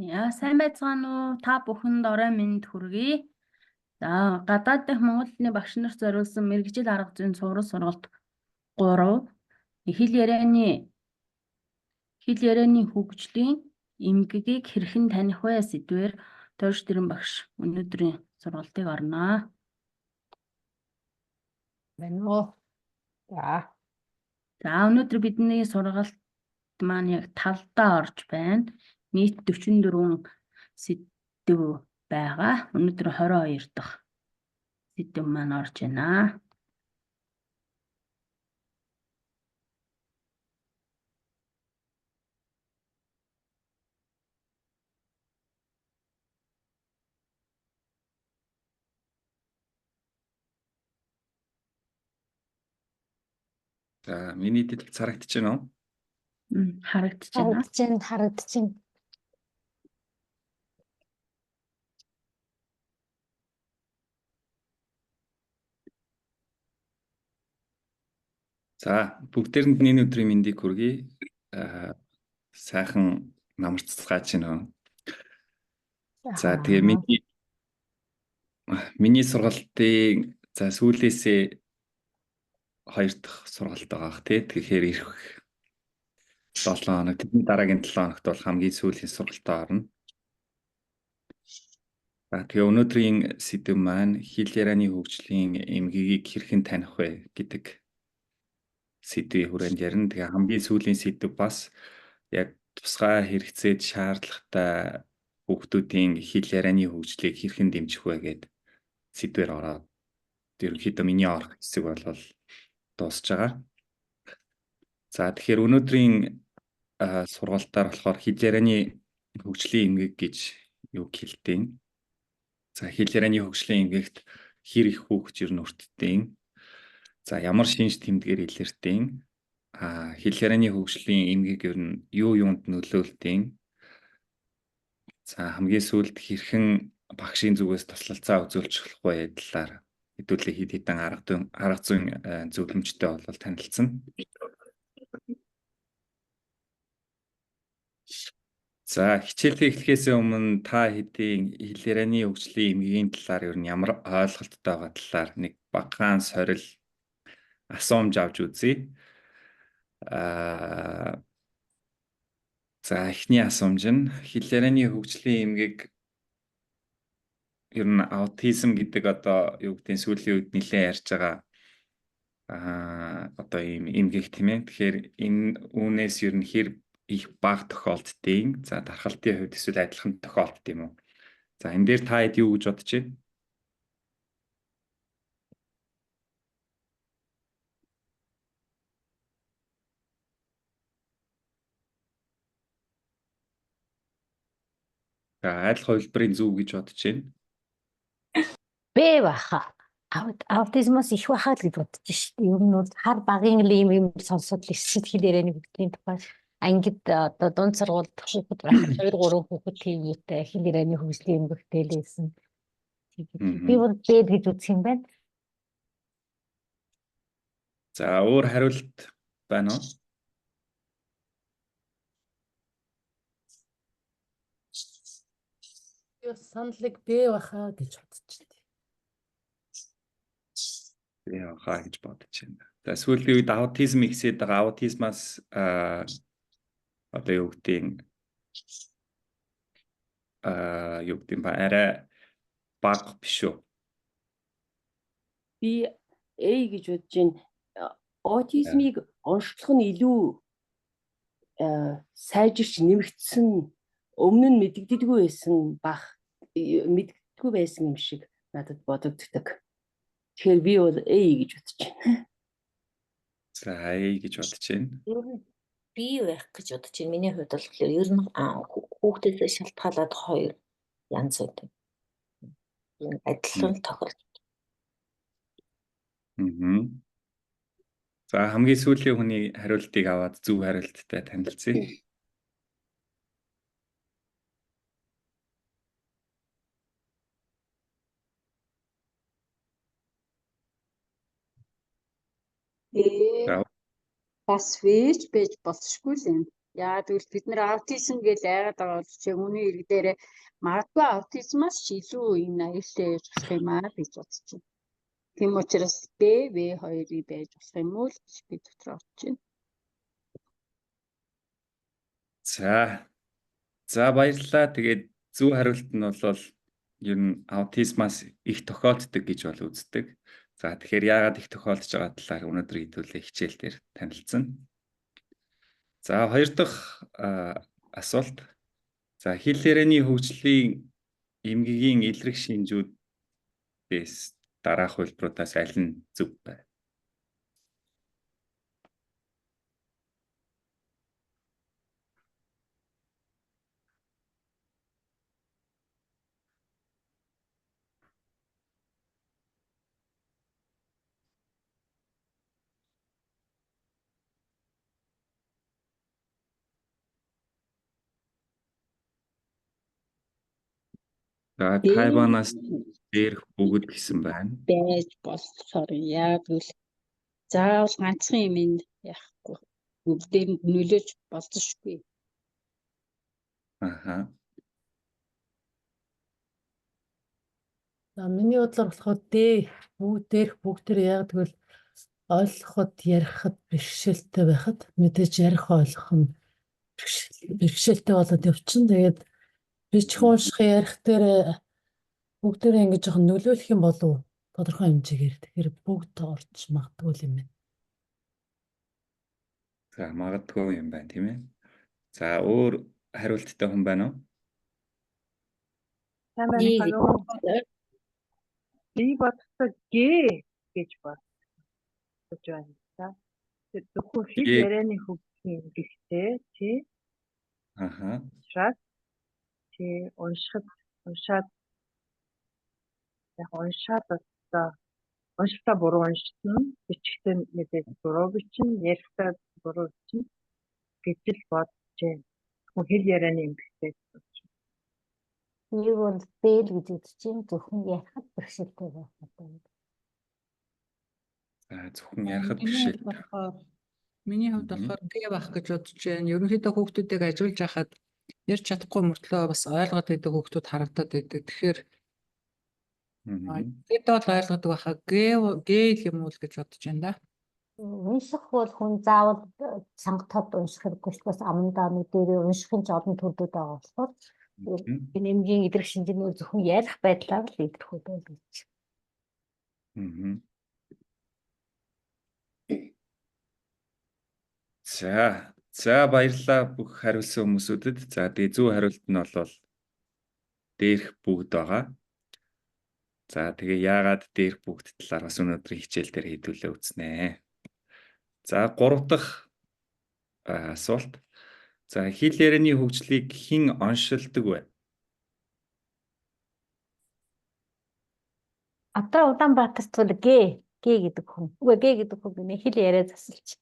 Яа, сайн байцгаана уу? Та бүхэнд орой минь хүргэе. За, гадаад дахь Монгол хэлний багш нарт зориулсан мэргэжил арга зүйн цуврал сургалт 3 хэл ярианы хөгжлийн эмгэгийг хэрхэн таних вэ сэдвээр Тойрш Дэрэн багш өнөөдрийн сургалтыг орноо. Байна уу? За, өнөөдөр бидний сургалт маань яг талдаа орж байна. Нийт 44 сэдв байгаа. Өнөөдөр 22 дахь сэдв маань орж байна. За, миний дэд харагдаж байна уу? Харагдаж байна. Харагдаж байна. За, бүгдээрэнд миний өдрийн мэндийг хүргэе. Сайхан намарцгааж байна. За, тэгээ миний сургалтын сүүлээсээ 2 дахь сургалт байгаа бах тий. Тэгэхээр ирэх 7 хоног, тэдний дараагийн 7 хоногт бол хамгийн сүүлийн сургалтаа орно. За, тэгээ өнөөдрийн сэдэв маань хэл ярианы хөгжлийн эмгэгийг хэрхэн таних вэ гэдэг сэдвийн хүрээнд ярина. Тэгээ хамгийн сүүлийн сэдв бас яг тусгай хэрэгцээд шаардлагатай хүүхдүүдийн хэл ярианы хөгжлийг хэрхэн дэмжих вэ гэдэг сэдвээр ороод ерөнхийдөө миний орох хэсэг бол дуусж байгаа. За, тэгэхээр өнөөдрийн сургалтаар болохоор хэл ярианы хөгжлийн эмгэг гэж юу хэлдэг. За, хэл ярианы хөгжлийн эмгэгт хэр их хүүхд ер нь өртдөг. За, ямар шинж тэмдгээр илэрдэг. Хэл ярианы хөгжлийн эмгэг ер нь юу юунд нөлөөлдөг. За, хамгийн сүүлд хэрхэн багшийн зүгээс туслалцаа үзүүлж болох вэ талаар хэдүүлээ хэд хэдэн арга зүйн зөвлөмжтэй бол танилцсан. За, хичээлээ эхлэхээс өмнө та хэдийн хэл ярианы хөгжлийн эмгэгийн талаар ер нь ямар ойлголттой байгаа талаар нэг багахан сорил асуумж авч үзье. За, эхний асуумж нь хэл ярианы хөгжлийн эмгэг ер нь аутизм гэдэг одоо юу гэдэг нь сүүлийн үед нэлээд ярьж байгаа одоо ийм эмгэг тийм ээ. Тэгэхээр энэ үүнээс ер нь хэр их бага тохиолддгийг за дархалтын хувьд эсвэл адилхан тохиолдд юм уу? За, энэ дээр та хэд юу гэж бодож байна? За, адил хувилбарыг зөв гэж бодож байна. Бэ баха. Аутизмос их бахаа л гэж бодож шүү дээ. Ер нь бол хар багын л юм сонсоод л эсэд хэл ярианы хөгжлийн тухай ангид одоо дунд сургуульд хүүхэд байх 2 3 хүүхэд тийм юутай хэл ярианы хөгжлийн эмгэгтэй л байсан. Би бол бэд гэж үзэх юм байна. За, өөр хариулт байна уу? Саналыг бэ баха гэж бодож байна. Яахаа гэж бодож байна. За, сүүлийн үед аутизм ихсээд байгаа. Аутизмаас одоо юу гэдэг ба арай бага биш үү? Би гэж бодож байна. Аутизмыг онцлох нь илүү сайжирч нэмэгдсэн өмнө нь мэддэггүй байсан юм шиг надад бодогддог. Тэгэхээр би бол гэж бодож байна. За, гэж бодож байна. Ер нь би байх гэж бодож байна. Миний хувьд бол ер нь хүүхдээс шалтгаалаад 2 янз байдаг. Адилхан тохиолдол. За, хамгийн сүүлийн хүний хариултыг аваад зөв хариулттай танилцъя. Бас вэж байж болшгүй л юм. Яагаад гэвэл бид нэр аутизм гэж айгаад байгаа бол чи үүний ирэг дээрээ магадгүй аутизмаас ч илүү энэ аюултай байж болох юм аа гэж бодож байна. Тийм учраас БВ2 байж болох юм уу л гэж би дотор бодож байна. За баярлалаа. Тэгээд зөв хариулт нь бол ер нь аутизмаас их тохиолддог гэж бол үздэг. За тэгэхээр яагаад их тохиолдож байгаа талаар өнөөдөр хэдүүлээ хичээл дээр танилцсан. За хоёр дахь асуулт. За хэл ярианы хөгжлийн эмгэгийн илрэх шинжүүдээс дараах хувилбаруудаас аль нь зөв вэ? За Тайванаас дээрх бүгд гэсэн байна. Байж болохоор яагаад гэвэл заавал ганцхан юм яахгүй. Бүгдээр нь нөлөөлж болзошгүй. Аха. За миний бодлоор болохоор дээрх бүгдээр яг тэгвэл ойлгоход ярихад бэрхшээлтэй байхад мэдээж ярих ойлгох нь бэрхшээлтэй болоод явчихна. Тэгээд бичих унших ярих дээр бүгдээрээ ингэж жоохон нөлөөлөх юм болов тодорхой хэмжээгээр тэгэхээр бүгд орж магадгүй юм байна. За магадгүй юм байна тийм ээ. За өөр хариулттай хүн байна уу? Сайн байна уу? Би бодсон гэж бодож байна. За зөвхөн хэл Гээ. ярианы хөгжлийн гэхдээ тий Аха. учраас тий уншаад одоо уншихтаа буруу уншсан бичихтэй мэдээж буруу бичнэ ярихдаа буруу бичнэ гэж л бодож байна. Зөвхөн хэл ярианы юм гэхдээ Нэг бол бэл гэж үзэж чинь зөвхөн ярихад бэрхшээлтэй байх гэдэг. За зөвхөн ярихад бэрхшээлтэй. Миний хувьд болохоор гээ байх гэж бодож байна. Ерөнхийдөө хүүхдүүдийг ажиглаж байхад ярьж чадахгүй мөртлөө бас ойлгоод байдаг хүүхдүүд харагдаад байдаг. Тэгэхээр гээд бол ойлгодог байхаа гээ юм уу л гэж бодож байна да. Унших бол хүн заавал цангатад унших хэрэггүй шүү. Бас амандаа дээр уншихын ч олон төрлүүд байгаа болохоор эмгийн идэрх шинжнээ зөвхөн ярих байдлаар л идэрх үү гэж. За баярлалаа бүх хариулсан хүмүүсүүдэд. За тэгээ зөв хариулт нь бол дээрх бүгд байгаа. За тэгээ яагаад дээрх бүгд талаар бас өнөөдрийн хичээл дээр хэдүүлээ үзнэ. За гурав дахь асуулт. За хэл ярианы хөгжлийг хэн оншилдог вэ? Одоо Улаанбаатарт бол гээ гэдэг хүн. Үгүй гээ гэдэг хүн гинэ хэл яриа засалж.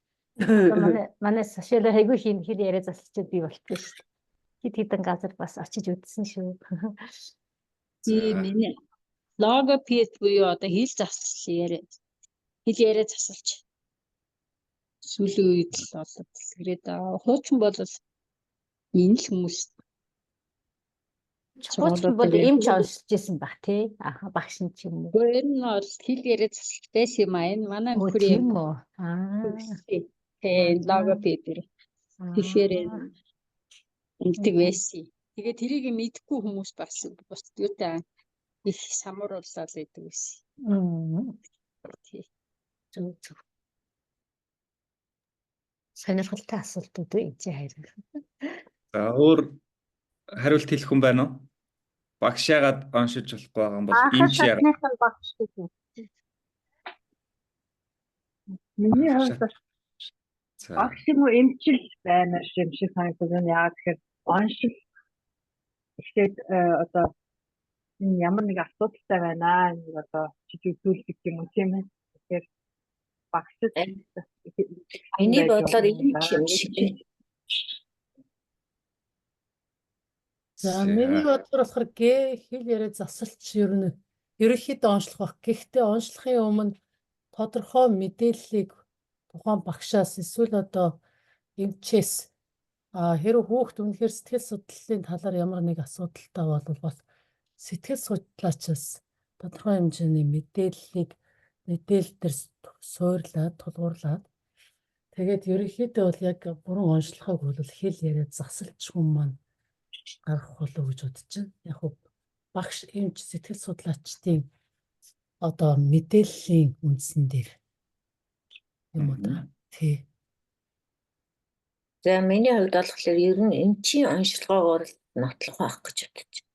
Манай сошиалаар хайгуу хэл яриа засалчид би болчихсон шүү дээ. Хэдэн газар бас очиж үзсэн шүү. Тийм миний логопед буюу одоо хэл яриа засалж сүүлийн үед л болоод тэгээд хуучин бол энэ л хүмүүс Хуучин бол эмч оншилж исэн баг тий. Багш нь ч юм уу. Гэхдээ энэ нь бол хэл яриа засалж байсан юм аа. Энэ манай нөхөр юм. Тийм логопед тэгэхээр ингэдэг байсан. Тэгээд тэрийг мэдгүй хүмүүс бас юутай их самуурууллаа л гэдэг байсан. Тий. Зөв. Сонирхолтой асуултууд энэ хайр. За өөр хариулт хэлэх хүн байна уу? Багш яагаад оншиж болохгүй байгаа юм бол эмч яагаад? багш гэдэг. Миний хувьд багш юм уу эмчил байна юм шиг санагдаж байна. Яагаад тэгэхээр оншил ихтэй одоо энэ ямар нэг асуудалтай байна. Энэ одоо чижигдүүл гэх юм уу тийм ээ. Тэгэхээр багшд Миний бодлоор эмч юм шиг. За миний бодлоор болохоор хэл яриа засалч ерөнхийдөө онцлох баг. Гэхдээ онцлохын өмнө тодорхой мэдээллийг тухайн багшаас эсвэл одоо эмчээс Хэрэв хүүхд үнэхээр сэтгэл судлалын талаар ямар нэг асуудалтай бол сэтгэл судлаачаас тодорхой хэмжээний мэдээлэл дээр суурлаад, тулгуурлаад тэгээд ерөнхийдөө бол яг бүрэн онцлохыг бол хэл яриад засалж хүн маань гаргах болов гэж бодож байна. Яг хөө багш эмч сэтгэл судлаачдын одоо мэдээллийн үндсэн дээр юм уу да. Тий. За миний хувьд болохоор ер нь эмчийн онцлогоогоор л нотлох байх гэж бодож байна.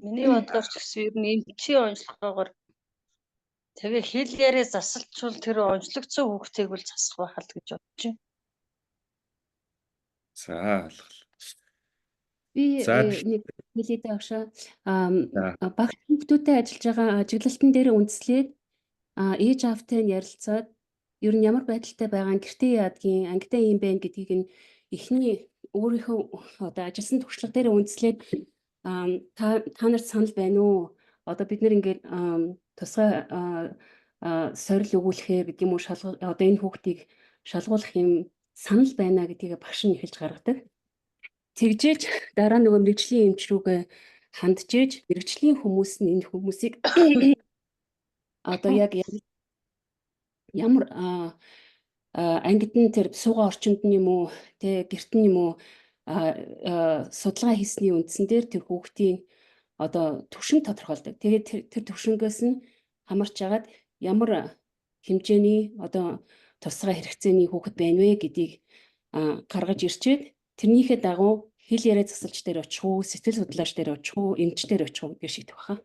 Миний бодлоор ч гэсэн ер нь эмчийн онцлогоогоор тэгээ хэл яриа засалчвал тэр онцлогдсон хүүхдийг бол засах байх л гэж бодож байна. За ойлголоо. Би За, нэг хэлээд багшаа За. багш хүүхдүүдтэй ажиллаж байгаа ажиглалтан дээр үндэслээд ээж аавтай нь ярилцаад ер нь ямар байдалтай байгаа нь гэртээ яадгийн ангитай юм байна гэдгийг нь эхний өөрийнхөө одоо ажилласан туршлага дээр үндэслээд та нарт санал байна уу? Одоо бид нэр ингээд тусгай сорил өгүүлэхээр гэдэг юм уу одоо энэ хүүхдийг шалгуулах юм санал байна гэдгийг багш нь эхэлж гаргадаг. Тэгжээж дараа нөгөө мэрэгжлийн эмч рүүгээ ханджээж мэрэгжлийн хүмүүс нь энэ хүмүүсийг одоо яг ямар ангид нь тэр суугаа орчинд нь юм уу тэ гэрт нь юм уу судалгаа хийсний үндсэн дээр тэр хүүхдийн одоо төвшин тодорхойлдог. Тэгээд тэр төвшингөөс нь хамарч агаад ямар хэмжээний одоо тусгай хэрэгцээний хүүхэд байна вэ гэдгийг гаргаж ирчээд тэрнийхээ дагуу хэл яриа засалч дээр очих уу, сэтгэл судлаач дээр очих уу, эмч дээр очих уу гэж шийдэх баха.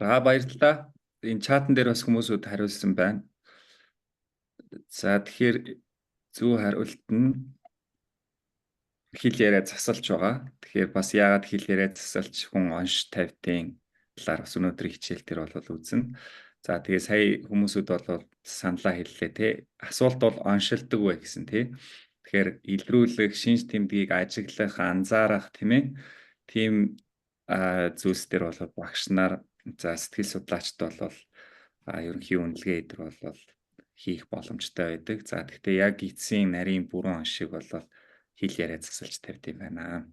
За баярлалаа. Энэ чатан дээр бас хүмүүсүүд хариулсан байна. За тэгэхээр зөв хариулт нь хэл яриа засалж байгаа. Тэгэхээр бас яагаад хэл яриа засалж хүн онш тавьдیں۔ Талаар бас өнөөдрийн хичээл дээр бол үзнэ. За тэгээ сая хүмүүсүүд бол саналаа хэллээ тий. Асуулт бол оншилдог вэ гэсэн тий. Тэгэхээр илрүүлэх, шинж тэмдгийг ажиглах, анзаарах тийм ээ. Тийм зүйлс дээр бол багш нар за сэтгэл судлаачд бол ерөнхий үнэлгээ дээр бол хийх боломжтой байдаг. За гэхдээ яг эцсийн нарийн бүрэн оншиг бол хэл яриа засалж тавьд юм байна.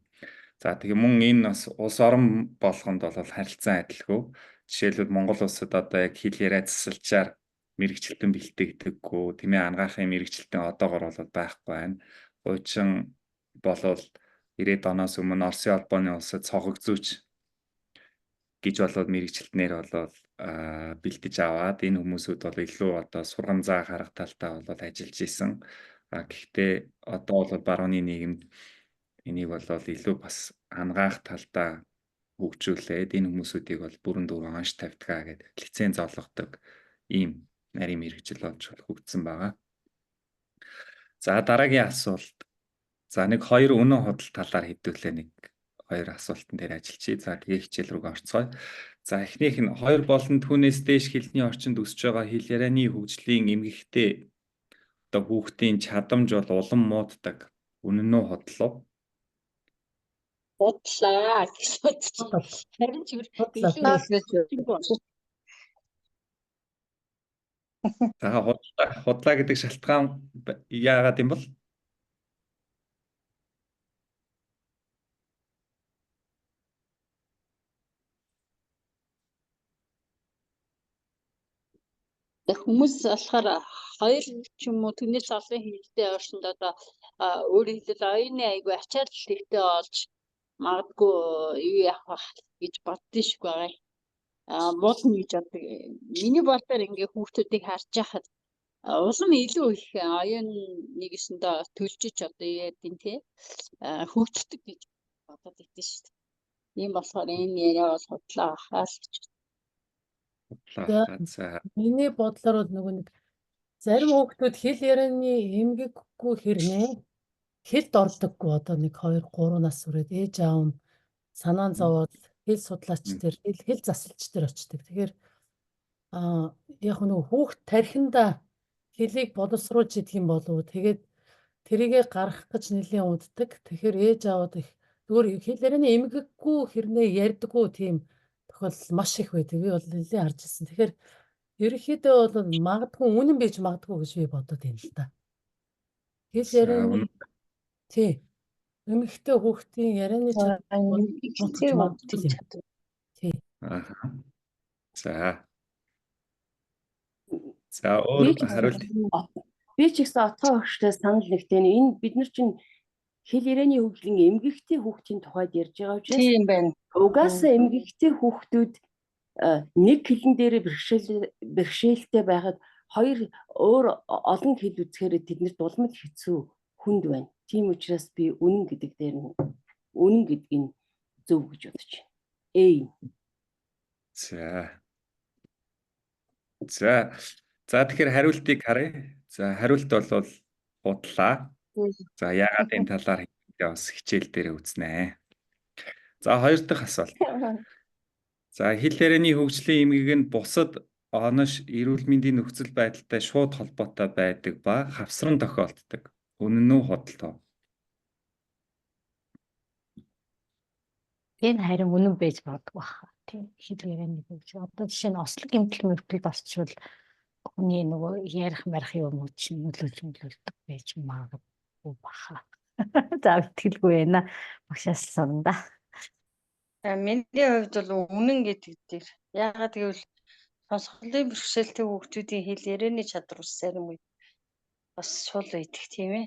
За тэгээ мөн энэ бас улс орон болгонд бол харилцан адилгүй. Жишээлбэл Монгол улсад одоо яг хэл яриа засалчаар мэрэгчлэн бэлтгэдэггүй, тийм ээ ангаахын мэрэгчлэн одоогор бол байхгүй байна. Хуучин болвол 90-ад оноос өмнө Оросын албаны улсад цогцолзууч гэж болоод мэрэгчлэнээр бол бэлдэж аваад энэ хүмүүсүүд бол илүү одоо сургам заа харах талтай бол ажиллаж исэн. Гэхдээ одоо бол барууны нийгэмд энийг бол илүү бас ангаах талдаа хөгжүүлээд энэ хүмүүсүүдийг бол бүрэн дүүрэн онш тавьдгаа гэдэг лиценз олгодог ийм нарийн мэргэжил болж хөгжсөн байгаа. За дараагийн асуулт. За нэг хоёр үнэн худал талаар хэдүүлээ нэг хоёр асуултан дээр ажиллая. За тэгээ хичээл рүү орцгоё. За эхнийх нь хоёр болон түүнээс дээш хэлний орчинд өсөж байгаа хэл ярианы хөгжлийн эмгэгтэй одоо хүүхдийн чадамж бол улам мууддаг. Үнэн үү худал уу? Бодлаа гэж бодчих. Харин ч За худлаа гэдэг шалтгаан яагаад юм бол? Хүмүүс болохоор хоёр ч юм уу түүнээс олон хэлтэй орчинд одоо өөрийн хэлээр оюуны айгүй ачаал хэлтэй олж магадгүй юу яах гэж боддоо шиг байгаа. Муулна гэж боддог. Миний бодлоор ингээ хүүхдүүдийг харж байхад улам илүү их оюун нэгэсэндээ төлжиж одоо яадин тий хөгждөг гэж бодоод идэв шүү дээ. Тийм болохоор энэ яриа бол худлаа ахаа л гэж. За Миний бодлоор бол нөгөө нэг зарим хүүхдүүд хэл ярианы эмгэггүй хэрнээ хэлд ордоггүй одоо нэг 2 3 нас хүрээд ээж аав нь санаан зовоод хэл судлаач дээр хэл засалч дээр очдог. Тэгэхээр яг нөгөө хүүхд тархинда хэлийг боловсруулж идэх юм болов тэгээд тэрийгэ гаргах гэж нэлийн уддаг. Тэгэхээр ээж аавд их зүгээр хэл ярианы эмгэггүй хэрнээ ярьдаггүй тийм тохиолдол маш их байдаг. Би бол нэлийн харж ирсэн. Тэгэхээр ерөнхийдөө бол магадгүй үнэн байж магадгүй гэж би бодод байна л да. Хэл За ярианы тий. Эмэгтэй хүүхдийн ярианы чадвар бол нутагч Эмэгтэй магадгүй хүүхдийн юм. чадвар. Тий. ааха. За Би өөр ч хариулт би ч гэсэн отгоо багштай санал нэгтэй энэ бид нар чинь хэл ярианы хөгжлийн эмгэгтэй хүүхдийн тухайд ярьж байгаа учраас Тийм байна. угаасаа эмгэгтэй хүүхдүүд нэг хэлэн дээр бэрхшээлтэй байхад хоёр өөр олон хэл үзэхээр тэднэрт улмал хэцүү хүнд байна. Тийм учраас би үнэн гэдэг дээр нь үнэн гэдгийг зөв гэж бодож байна. За тэгэхээр хариултыг харъя. За хариулт бол худлаа. За яагаад энэ талаар бас хичээл дээр үзнэ. За хоёр дахь асуулт. За хэл ярианы хөгжлийн эмгэг нь бусад онош эрүүл мэндийн нөхцөл байдалтай шууд холбоотой байдаг ба хавсран тохиолддог. Үнэн үү худал уу? Энэ харин үнэн байж магадгүй баха. Тийм хэл ярианы хөгжил. Одоо жишээ нь ослог эмтэл мөртөл болчихвол хүний нөгөө ярих марих юм уу чинь нөлөөлдөг байж магадгүй баха. За итгэлгүй байна. Багшаас сонда. Миний хувьд бол үнэн гэдэг дээр. Яагаад гэвэл сонсголын бэрхшээлтэй хүүхдүүдийн хэл ярианы чадвар ус зарим үе бас сул байдаг тийм ээ.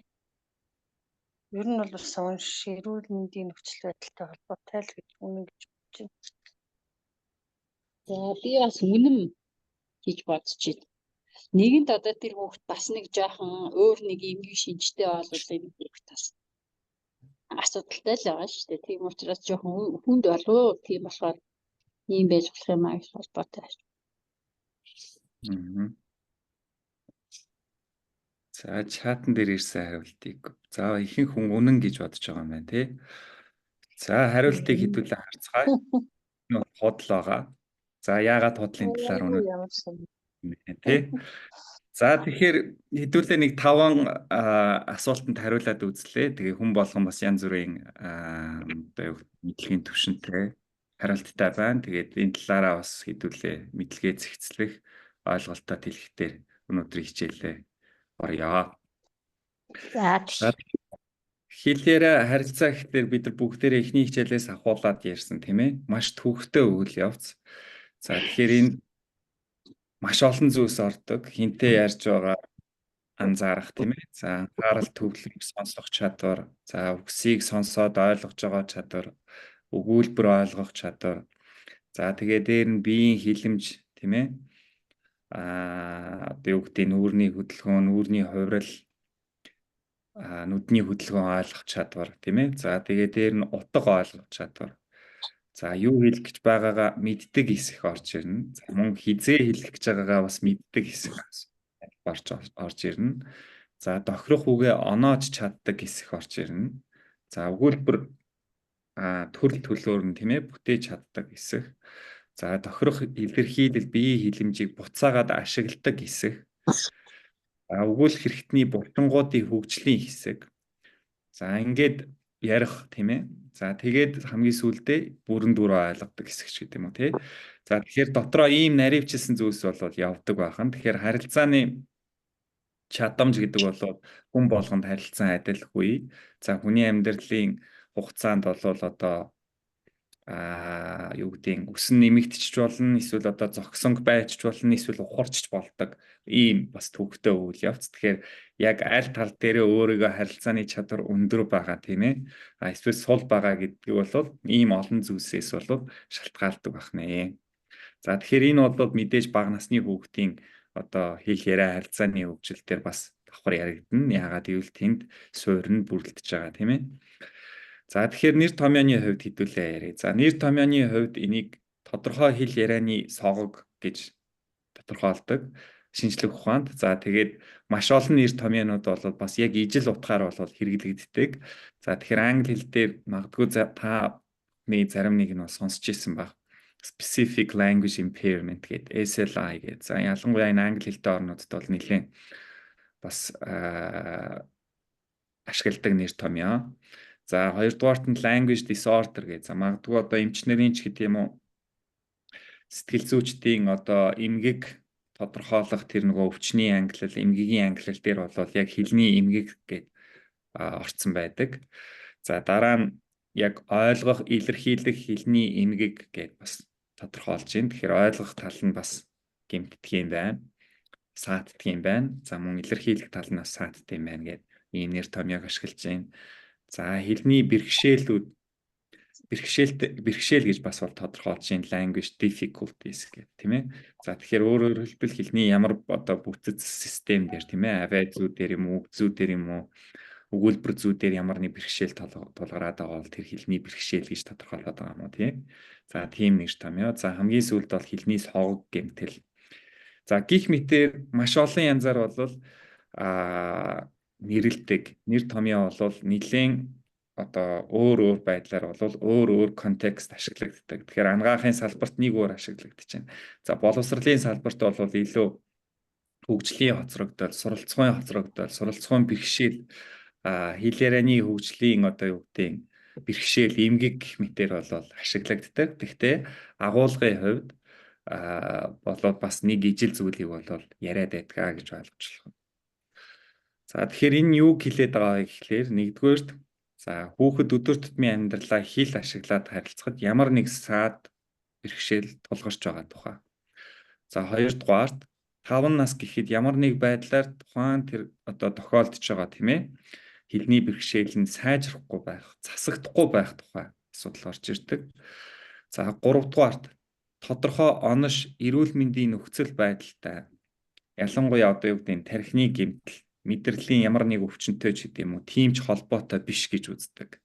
Ер нь бол бас унш эрүүл мэндийн нөхцөл байдалтай холбоотой л гэж үнэн гэж бодож байна. За би бас үнэн гэж бодож байна. Нэгэнд одоо тэр хүүхд бас нэг жоохон өөр нэг эмгэг шинжтэй болвол энэ хүүхд бас асуудалтай л байгаа шүү дээ. Тийм учраас жоохон хүнд болов. Тийм болохоор ийм байж болох юм аа гэж холбоотой. За чатан дээр ирсэн хариултыг. За ихэнх хүн үнэн гэж бодож байгаа юм байна тий. За хариултыг хэдүүлээ харцгаая. Энэ худал байгаа. За яагаад худлын талаар үнэн тий. За тэгэхээр хэдүүлээ нэг 5 асуултанд хариулаад үзлээ. Тэгээ хүн болгон бас янз бүрийн одоо мэдлэгийн түвшинтэй хариулттай байна. Тэгээд энэ талаараа бас хэдүүлээ мэдлэгээ зэгцлэх ойлголтоо тэлэхдээ өнөөдрийн хичээлээ орё. За Хэл яриа харилцаа гэхээр бид нар бүгдээрээ эхний хичээлээс ахуулаад ярьсан тийм ээ. Маш төвөгтэй өгөл явц. За тэгэхээр энэ маш олон зүйлс ордог. Хинтээ ярьж байгаа анзаарах тийм ээ. За анхаарал төвлөрөх сонсох чадвар, за үгсийг сонсоод ойлгож байгаа чадвар, өгүүлбэр ойлгох чадвар. За тэгээ дээр нь биеийн хилэмж тийм ээ. Одоо юу гэдэг нь нүүрний хөдөлгөөн, нүүрний хувирал, нүдний хөдөлгөөн ойлгох чадвар тийм ээ. За тэгээ дээр нь утга ойлгох чадвар. За юу хэлэх гэж байгаагаа мэддэг хэсэг орж ирнэ. За мөн хизээ хэлэх гэж байгаагаа бас мэддэг хэсэг орж ирнэ. За тохирох үгээ оноож чаддаг хэсэг орж ирнэ. За өгүүлбэр төрөл төлөөр нь тийм ээ бүтээж чаддаг хэсэг. За тохирох илэрхийлэл биеийн хилэмжийг буцаагаад ашигладаг хэсэг. Өгүүлэх хэрэгтний булчингуудын хөгжлийн хэсэг. За ингээд ярих тийм ээ. За тэгээд хамгийн сүүлдээ бүрэн дүрөө ойлгодог хэсэг ч гэдэг юм уу тий. За тэгэхээр дотроо ийм наривчилсан зүйлс бол явдаг бахан. Тэгэхээр харилцааны чадамж гэдэг бол хүн болгонд харилцан адилгүй. За хүний амьдралын хугацаанд бол одоо юу гэдэг нь өсөн нэмэгдчих болно, эсвэл одоо зогсонг байчж болно, эсвэл ухарчж болдог ийм бас төвхтэй үйл явц. Тэгэхээр яг аль тал дээр өөрийгөө харилцааны чадвар өндөр байгаа тийм ээ. Эсвэл сул байгаа гэдэг бол ийм олон зүйлсээс бол шалтгаалдаг байна. За тэгэхээр энэ бол мэдээж бага насны хүүхдийн одоо хэл яриа харилцааны хөгжил дээр бас давхар яригдана. Яагаад гэвэл тэнд суурь нь бүрэлдэж байгаа тийм ээ. За тэгэхээр нэр томьёоны хувьд хэдүүлээ ярив. За нэр томьёоны хувьд энийг тодорхой хэл ярианы согог гэж тодорхойлдог шинжлэх ухаанд. За тэгээд маш олон нэр томьёонууд бол бас яг ижил утгаар бол хэрэглэгддэг. За тэгэхээр англи хэл дээр магадгүй таны зарим нэг нь сонсч ирсэн баг. Specific Language Impairment гэдэг SLI гэдэг. За ялангуяа энэ англи хэлтэй орнуудад бол нэлээд бас ашигладаг нэр томьёо. За хоёрдугаарт нь language disorder гэж. За магадгүй одоо эмчнэрийн ч гэдэг юм уу сэтгэл зүйчдийн одоо эмгэг тодорхойлох тэр нөгөө өвчний ангилал, эмгэгийн ангилал дээр бол яг хэлний эмгэг гэдэг орцсон байдаг. За дараа нь яг ойлгох, илэрхийлэх хэлний эмгэг гэдээ бас тодорхойлж байна. Тэгэхээр ойлгох тал нь бас гэмтдэг юм байна. Сааддаг юм байна. За мөн илэрхийлэх тал нь бас сааддаг юм байна гэдэг ийм нэр томьёог ашиглаж байна. За хэлний бэрхшээл гэж бас бол тодорхойлж байна. Language difficulties гэх тийм ээ. За тэгэхээр өөрөөр хэлбэл хэлний ямар одоо бүтэц систем дээр тийм ээ, авиа зүүдээр юм уу, зүүдээр юм уу, өгүүлбэр зүүдээр ямар нэг бэрхшээл тулгараад байгаа бол тэр хэлний бэрхшээл гэж тодорхойлоод байгаа юм уу тийм. За тийм нэр томьёо. За хамгийн сүүлд бол хэлний согог гэмтэл. За гих мэтээр маш олон янзаар бол нэрлэдэг. Нэр томьёо бол нэлээд одоо өөр байдлаар бол өөр контекст ашиглагддаг. Тэгэхээр ангаахын салбарт нэг өөр ашиглагдаж байна. За боловсролын салбарт бол илүү хөгжлийн хоцрогдол, суралцгын хоцрогдол, суралцгын бэрхшээл, хэл ярианы хөгжлийн одоо юу гэдэг бэрхшээл, эмгэг гэх мэтээр бол ашиглагддаг. Гэхдээ агуулгын хувьд болоод бас нэг ижил зүйлийг бол яриад байдгаа гэж ойлгож байна. За тэгэхээр энэ юу хэлээд байгаа вэ гэхээр нэгдүгээрт за хүүхэд өдөр тутмын амьдралаа хэл ашиглаад харилцахад ямар нэг саад бэрхшээл тулгарч байгаа тухай. За хоёрдугаарт 5 нас гэхэд ямар нэг байдлаар тухайн тэр одоо тохиолдож байгаа тийм ээ хэлний бэрхшээл нь сайжрахгүй байх, засагдахгүй байх тухай асуудал орж ирдэг. За 3-дугаарт тодорхой онош эрүүл мэндийн нөхцөл байдалтай ялангуяа одоо юу гэдэг нь тархины гэмтэл мэдрэлийн ямар нэг өвчнөд ч гэдэг юм уу тийм ч холбоотой биш гэж үздэг.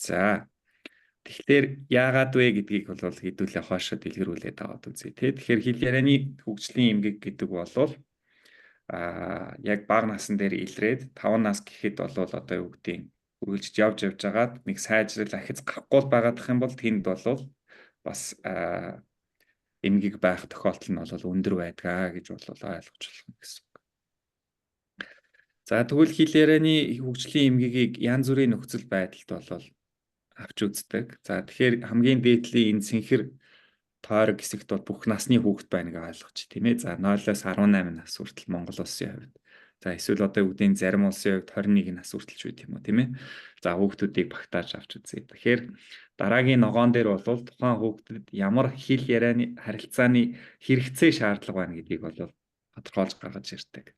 За тэгэхээр яагаад вэ гэдгийг бол хэдүүлээ хоошо дэлгэрүүлээд аваад үзье тий. Тэгэхээр хэл ярианы хөгжлийн эмгэг гэдэг бол яг бага насан дээр илрээд 5 нас гэхэд бол одоо юу гэдэг нь үргэлж явж байгаад нэг сайжрал ахиц гарахгүй байгаадах юм бол тэнд бол бас эмгэг байх тохиолдол нь бол өндөр байдгаа гэж бол ойлгож болох гэсэн. За тэгвэл хэл ярианы хөгжлийн эмгэгийг янз бүрийн нөхцөл байдалд бол авч үздэг. За тэгэхээр хамгийн дээдлийн энэ сэнхэр тойрог хэсэгт бол бүх насны хүүхэд байна гэж ойлгож тийм ээ. За 0-18 нас хүртэл Монгол улсын хувьд. За эсвэл одоо юу гэдэг нь зарим улсын хувьд 21 нас хүртэл ч үгүй тийм үү тийм ээ. За хүүхдүүдийг багтааж авч үзье. Тэгэхээр дараагийн ногоон дээр бол тухайн хүүхдэд ямар хэл ярианы харилцааны хэрэгцээ шаардлага байна гэдгийг бол тодорхойлж гаргаж ирдэг.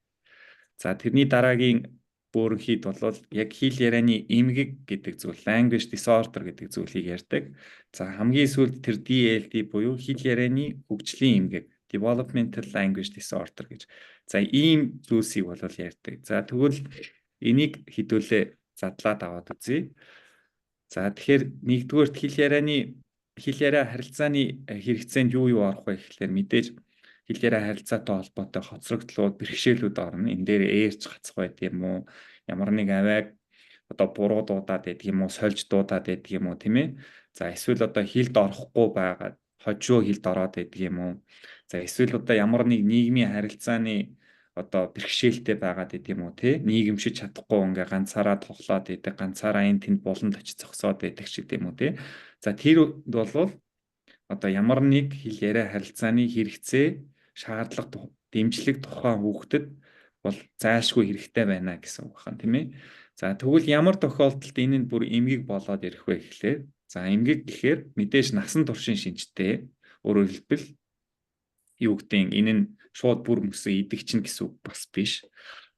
За тэрний дараагийн бөөрөнхийд бол яг хэл ярианы эмгэг гэдэг зүйл, language disorder гэдэг зүйлийг ярьдаг. За хамгийн сүүлд тэр DLD буюу хэл ярианы хөгжлийн эмгэг, developmental language disorder гэж. За ийм зүйлсийг бол ярьдаг. За тэгвэл энийг хэдүүлээ задлаад аваад үзье. За тэгэхээр нэгдүгээр хэл яриа харилцааны хэрэгцээнд юу орох вэ гэхээр мэдээж хэл яриа харилцаатай холбоотой хоцрогдлууд, бэрхшээлүүд орно. Энэ дээр ээрч гацх байд юм уу? Ямар нэг авиаг одоо буруу дуудаад байдаг юм уу? Сольж дуудаад байдаг юм уу, тийм ээ? За эсвэл одоо хэлд орохгүй байгаад хожуу хэлд ороод байдаг юм уу? За эсвэл одоо ямар нэг нийгмийн харилцааны одоо бэрхшээлтэй байгаад байдаг юм уу, тий? Нийгэмшиж чадахгүй ингээ ганцаараа тоглоод байдаг, ганцаараа энэ тэнд буланд очиж зогсоод байдаг ч гэдэг юм уу, тий? За тэр бол одоо ямар нэг хэл яриа харилцааны хэрэгцээ шаардлага дэмжлэг тухайн хүүхдэд бол зайлшгүй хэрэгтэй байна гэсэн үг байна тийм ээ. За тэгвэл ямар тохиолдолд энэ нь бүр эмгэг болоод ирэх вэ гэхлээр за эмгэг гэхээр мэдээж насан туршийн шинжтэй өөрөөр хэлбэл юу гэдэг энэ нь шууд бүр мөсөн идэг чинь гэсэн үг бас биш.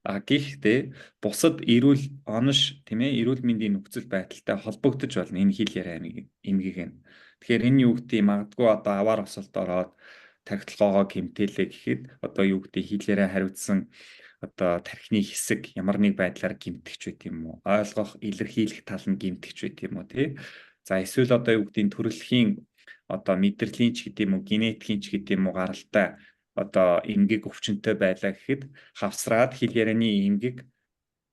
Гэхдээ бусад эрүүл онош тийм ээ эрүүл мэндийн нөхцөл байдалтай холбогдож болно энэ хэл яриа эмгэг нь. Тэгэхээр энэ юу гэдэг магадгүй одоо аваар осолд ороод тархитлагоогоо гэмтээлээ гэхэд одоо юу гэдэг хэл яриа хариуцсан одоо тархины хэсэг ямар нэг байдлаар гэмтэгч байт юм уу? Ойлгох, илэрхийлэх тал нь гэмтэгч байт юм уу тий? За эсвэл одоо юу гэдэг төрөлхийн одоо мэдрэлийн ч гэдэг юм уу, генетикийн ч гэдэг юм уу гаралтай одоо эмгэг өвчнөд байлаа гэхэд хавсраад хэл ярианы эмгэг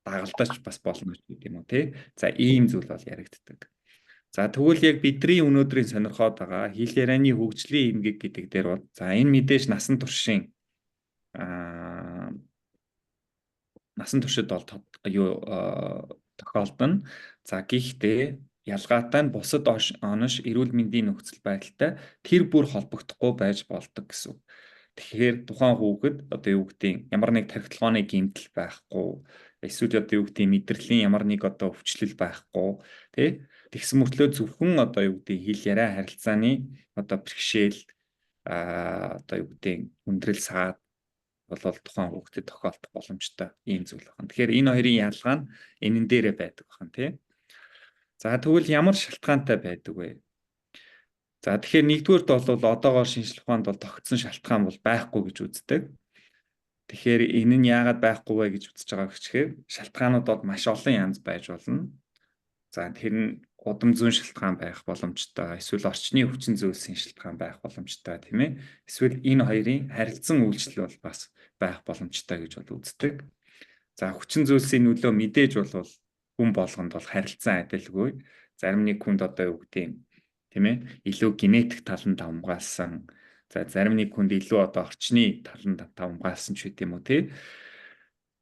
дагалдаж бас болно гэдэг юм уу тий? За ийм зүйл бол яригддаг. За тэгвэл яг бидний өнөөдрийн сонирхоод байгаа хэл ярианы хөгжлийн эмгэг гэдэг дээр бол за энэ мэдээж насан туршид бол тохиолдно. За гэхдээ ялгаатай нь бусад онош эрүүл мэндийн нөхцөл байдалтай тэр бүр холбогдохгүй байж болдог гэсэн. Тэгэхээр тухайн хүүхэд одоо юу гэдэг ямар нэг тархитлагооны гэмтэл байхгүй, эсвэл одоо юу гэдэг мэдрэлийн ямар нэг одоо өвчлөл байхгүй, тий? Тэгсэн мөртлөө зөвхөн одоо юу гэдэг хэл яриа харилцааны одоо бэрхшээл одоо юу гэдэг хүндрэл саад болол тухайн хүүхдэд тохиолдох боломжтой ийм зүйл байна. Тэгэхээр энэ хоёрын ялгаа нь энэн дээрээ байдаг байна, тий? За тэгвэл ямар шалтгаантай байдаг вэ? За тэгэхээр нэгдүгээрт бол одоогоор шинжлэх ухаанд бол тогтсон шалтгаан бол байхгүй гэж үздэг. Тэгэхээр энэ нь яагаад байхгүй вэ гэж үзэж байгаа гэхээр шалтгаанууд бол маш олон янз байж болно. За тэр нь удам зүүн шалтгаан байх боломжтой, эсвэл орчны хүчин зүйлсийн шалтгаан байх боломжтой, тийм ээ. Эсвэл энэ хоёрын харилцан үйлчлэл бол бас байх боломжтой гэж бол үздэг. За хүчин зүйлсийн нөлөө мэдээж бол хүн болгонд бол харилцан адилгүй. Зарим нэг хүнд одоо юу гэдэг юм, тийм ээ, илүү генетик таланд хамгаалсан. За зарим нэг хүнд илүү одоо орчны таланд хамгаалсан ч гэдэм үү, тий.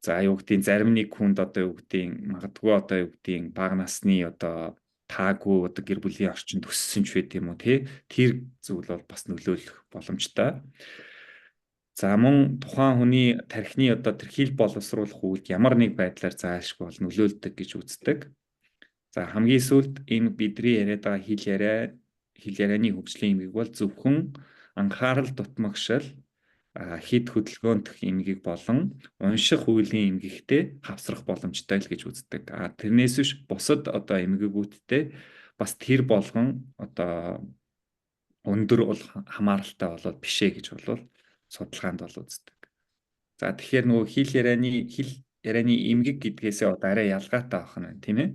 За юу гэдэг зарим нэг хүнд одоо юу гэдэг магадгүй одоо юу гэдэг бага насны одоо таагүй одоо гэр бүлийн орчинд өссөн ч гэдэм үү, тий. Тэр зүйл бол бас нөлөөлөх боломжтой. За мөн тухайн хүний тархины одоо тэр хил боловсруулах үед ямар нэг байдлаар заашгүй бол нөлөөлдөг гэж үздэг. За хамгийн сүүлд энэ бидний яриад байгаа хэл ярианы хөгжлийн эмгэг бол зөвхөн анхаарал дутмагшил, хэд хөдөлгөөнтөх эмгэг болон унших хуулийн эмгэгтэй хавсрах боломжтой л гэж үздэг. Тэрнээс биш бусад одоо эмгэгүүдтэй бас тэр болгон одоо өндөр бол хамааралтай болоод бишээ гэж бол судалгаанд бол үздэг. За тэгэхээр нөгөө хэл ярианы эмгэг гэдгээсээ одоо арай ялгаатай байх нь, тийм ээ.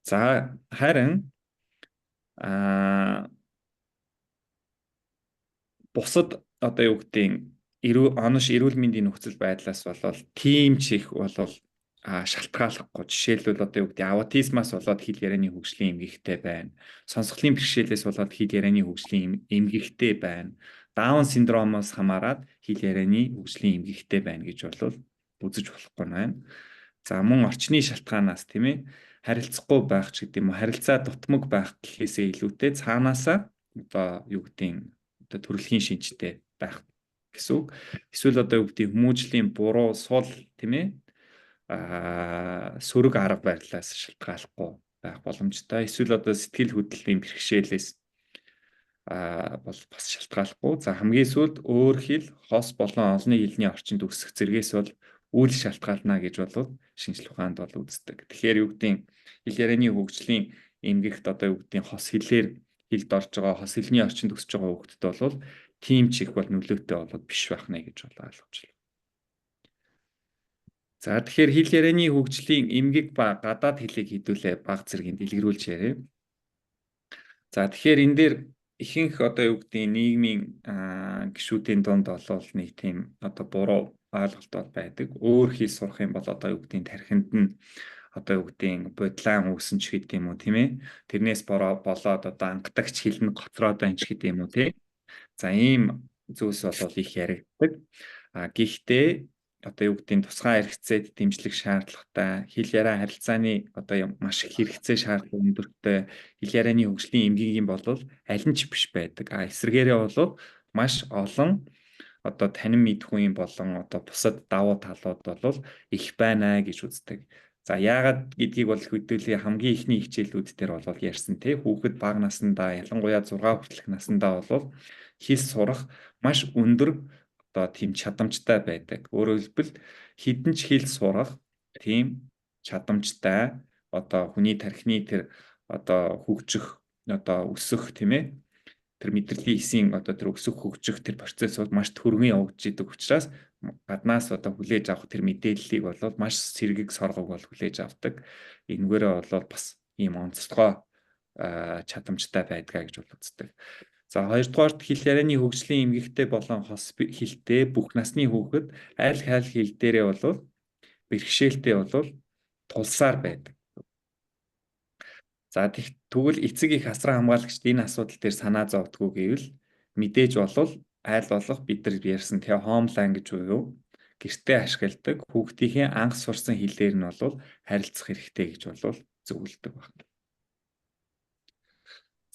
За харин бусад одоо юу гэдэг онош эрүүл мэндийн нөхцөл байдлаас болоод тийм ч их болол шалтгааллахгүй. Жишээлбэл одоо юу гэдэг аутизмаас болоод хэл ярианы хөгжлийн эмгэгтэй байна. Сонсголын бэрхшээлээс болоод хэл ярианы хөгжлийн эмгэгтэй байна. Даун синдромоос хамаарат хэл ярианы хөгжлийн эмгэгтэй байна гэж бол үзэж болохгүй байна. За мөн орчны шалтгаанаас, тийм ээ, харилцахгүй байх ч гэдэм үү, харилцаа дутмаг байх гэхээсээ илүүтэй цаанаасаа одоо юу гэдэг одоо төрөлхийн шинжтэй байх гэсэн үг. Эсвэл одоо юу гэдэг хүмүүжлийн буруу сул, тийм ээ, сөрөг арга барилаас шалтгааллахгүй байх боломжтой. Эсвэл одоо сэтгэл хөдлөлийн бэрхшээлээс бол бас шалтгааллахгүй. За хамгийн сүүлд өөр хэл, хос болон олонний хэлний орчинд өсөх зэргээс бол үйл шалтгаална гэж бол шинжлэх ухаанд бол үздэг. Тэгэхээр юу гэдэг хэл ярианы хөгжлийн эмгэгт одоо юу гэдэг хос хэлээр хэлд орж байгаа, хос хэлний орчинд өсөж байгаа хүүхдэд бол тийм ч их бол нөлөөтэй болоод биш байх нэ гэж бол ойлгож байна. За тэгэхээр хэл ярианы хөгжлийн эмгэг ба гадаад хэлийг хэдүүлээ бага зэргийн дэлгэрүүлж яриа. За тэгэхээр энэ дээр ихэнх одоо юу гэдэг нийгмийн гишүүдийн дунд бол нэг тийм одоо буруу ойлголт байдаг. Өөр хэл сурах юм бол одоо юу гэдэг тархинд нь одоо юу гэдэг бодлон үүсэн ч гэдэг юм уу, тийм ээ. Тэрнээс болоод одоо ангадагч хэл нь гоцроод байна ч гэдэг юм уу, тийм. За ийм зүйлс бол их яригддаг. Гэхдээ одоо юу гэдэг тусгай хэрэгцээд дэмжлэг шаардлагатай, хэл яриа харилцааны одоо маш их хэрэгцээ шаардлага өндөртэй хэл ярианы хөгжлийн эмгэгийн бол аль нь ч биш байдаг. Эсвэргээрээ бол маш олон одоо танин мэдхүйн юм болон одоо бусад давуу талууд бол их байна гэж үздэг. За яагаад гэдгийг бол хөдөлгөөний хамгийн ихний хичээлүүд дээр бол ярьсан тий. Хүүхэд бага насндаа ялангуяа 6 хүртэлх насндаа бол хэл сурах маш өндөр одоо тийм чадамжтай байдаг. Өөрөөр хэлбэл хэдэн ч хэл сурах тийм чадамжтай одоо хүний тархины тэр одоо хөгжих одоо өсөх, тийм ээ, тэр мэдрэлийн эсийн одоо тэр өсөх хөгжих тэр процесс бол маш түргэн явагдаж идэг учраас гаднаас одоо хүлээж авах тэр мэдээллийг бол маш сэргэг соргог бол хүлээж авдаг. Энэгээрээ бол бас ийм онцлогоо чадамжтай байдгаа гэж бол үздэг. За хоёрдугаарт хэл ярианы хөгжлийн эмгэгтэй болон хос хэлтэй бүх насны хүүхэд аль хэл дээрээ бол бэрхшээлтэй бол тулсаар байдаг. За тэгвэл эцэг их асран хамгаалагчд энэ асуудал дээр санаа зовдгоо гэвэл мэдээж бол айл болох бид нар ярьсан тэгээ home language буюу гэртээ ашигладаг хүүхдийн анх сурсан хэлээр нь бол харилцах хэрэгтэй гэж бол зөвлөдөг байна.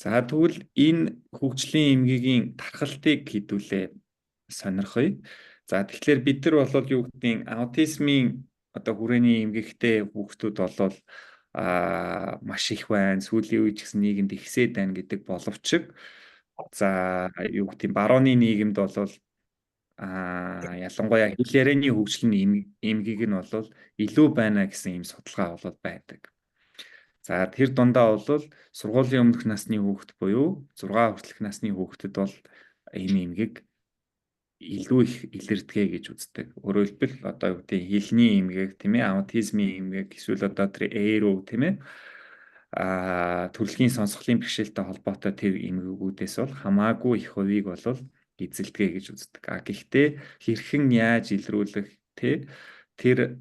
За тэгвэл энэ хөгжлийн эмгэгийн тархалтыг хэдүүлээ сонирхъя. За тэгэхээр бид нар бол юу гэдгийг аутизмын одоо хүрээний эмгэгтэй хүүхдүүд бол маш их байна. Сүүлийн үед гэсэн нийгэмд ихсээд байна гэдэг боловч за юу гэдгийг барууны нийгэмд бол ялангуяа хэл ярианы хөгжлийн эмгэг нь бол илүү байна гэсэн ийм судалгаа бол байдаг. За тэр дундаа бол сургуулийн өмнөх насны хүүхэд буюу 6 хүртэлх насны хүүхдэд бол энэ эмгэг илүү их илэрдэг гэж үздэг. Өөрөөр хэлбэл одоо юу гэдэг хэлний эмгэг тийм ээ, аутизмын эмгэг эсвэл одоо тэр эйро тийм ээ төрөлхийн сонсголын бэрхшээлтэй холбоотой тэр эмгэгүүдээс бол хамаагүй их хувийг бол эзэлдэг гэж үздэг. Гэхдээ хэрхэн яаж илрүүлэх тэр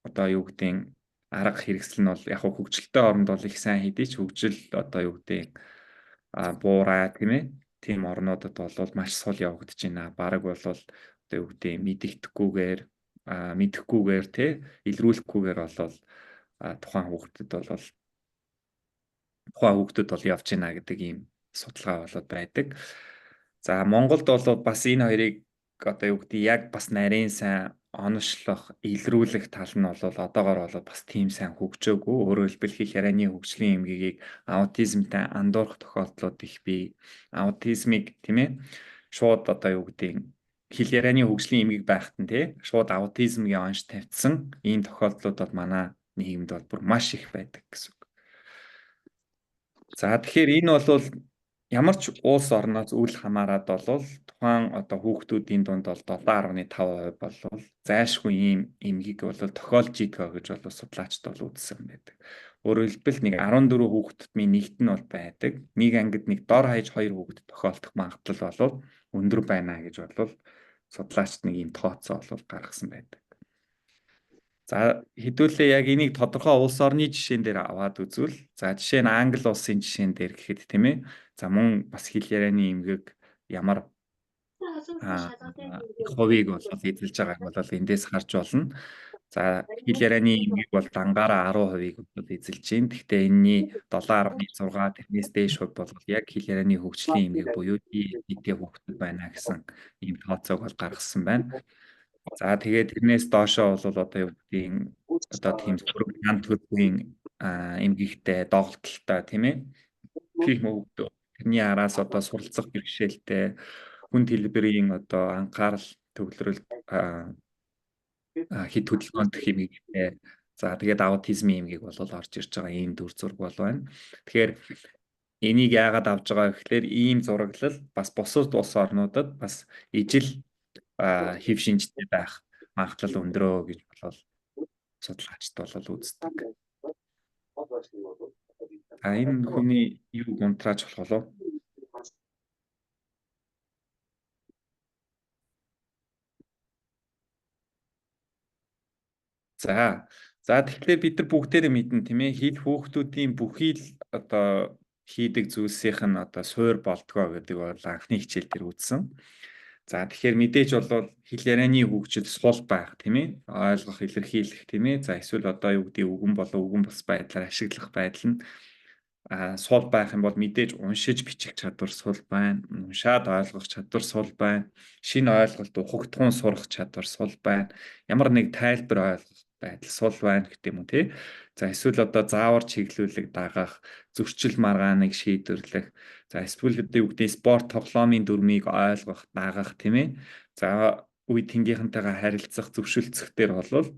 одоо юу гэдэг арга хэрэгсэл нь бол яг хөгжилтэй оронд бол их сайн хэдий ч хөгжил одоо юу гэдэг буурай тийм ээ, тийм орнуудад бол маш сул явагдаж байна. Бараг бол одоо юу гэдэг мэдэхгүйгээр илрүүлэхгүйгээр бол тухайн хүүхдэд бол явж байна гэдэг ийм судалгаа болоод байдаг. За Монголд бол бас энэ хоёрыг одоо юу гэдэг яг бас нарийн сайн оношлох, илрүүлэх тал нь бол одоогоор бол бас тийм сайн хөгжөөгүй. Өөрөөр хэлбэл хэл ярианы хөгжлийн эмгэгийг аутизмтай андуурах тохиолдлууд их бий. Аутизмыг тийм ээ шууд одоо юу гэдэг хэл ярианы хөгжлийн эмгэг байхад нь шууд аутизмгийн онш тавьсан ийм тохиолдлууд бол манай нийгэмд бол бүр маш их байдаг гэсэн үг. За тэгэхээр энэ бол ямар ч улс орноос үл хамааран бол тухайн одоо хүүхдүүдийн дунд бол 7.5% бол зайлшгүй ийм эмгэг бол тохиолж идэх гэж бол судлаачд бол үзсэн байдаг. Өөрөөр хэлбэл нэг 14 хүүхдийн нэгт нь бол байдаг. Нэг ангид нэг дор хаяж 2 хүүхэд тохиолдох магадлал бол өндөр байна гэж бол судлаачд нэг ийм тооцоо бол гаргасан байдаг. За хэдүүлээ яг энийг тодорхой улс орны жишээн дээр аваад үзвэл за жишээ нь Англи улсын жишээн дээр гэхэд тийм ээ. За мөн бас хэл ярианы эмгэг ямар хувийг бол эзэлж байгааг бол эндээс харж болно. За хэл ярианы эмгэг бол дангаараа 10%-ийг бол эзэлж байна. Гэхдээ энэний 7.6 тэрнээс дээш хувь бол яг хэл ярианы хөгжлийн эмгэг буюу DID хүүхдүүд байна гэсэн ийм тооцоог бол гаргасан байна. За тэгээд тэрнээс доошоо бол одоо юу гэдгийг одоо тийм дан төрлийн эмгэгтэй доголдолтой тийм ээ. Тийм хүүхдүүд тэрний араас одоо суралцах бэрхшээлтэй хүнд хэлбэрийн одоо анхаарал төвлөрөлт хэд хөдөлгөөнд эмгэгтэй. За тэгээд аутизмын эмгэг бол орж ирж байгаа ийм дүр зураг бол байна. Тэгэхээр энийг яагаад авж байгаа гэхээр ийм зураглал бас бусад улс орнуудад бас ижил хэв шинжтэй байх магадлал өндрөө гэж бол судлаачд бол үздэг. Энэ хүний юу унтрааж болох болов? За тэгэхээр бид нар бүгдээрээ мэднэ тийм ээ, хэл хүүхдүүдийн бүхий л одоо хийдэг зүйлсийнх нь одоо суур болдгоо гэдэг бол анхны хичээл дээр үзсэн. За тэгэхээр мэдээж бол хэл ярианы хөгжил сул байх тийм ээ, ойлгох, илэрхийлэх тийм ээ. За эсвэл одоо юу гэдэг үгэн болон үгэн бус байдлаар ашиглах байдал нь сул байх юм бол мэдээж уншиж бичих чадвар сул байна. Уншаад ойлгох чадвар сул байна. Шинэ ойлголт ухагтхуун сурах чадвар сул байна. Ямар нэг тайлбар ойлгох байдал сул байна гэдэг юм уу тий. За эсвэл одоо заавар чиглүүлэг дагах, зөрчил маргааныг шийдвэрлэх. За эсвэл одоо юу гэдэг спорт тоглоомын дүрмийг ойлгох, дагах тийм ээ. За үе тэнгийнхэнтэйгээ харилцах, зөвшөлдсөх дээр бол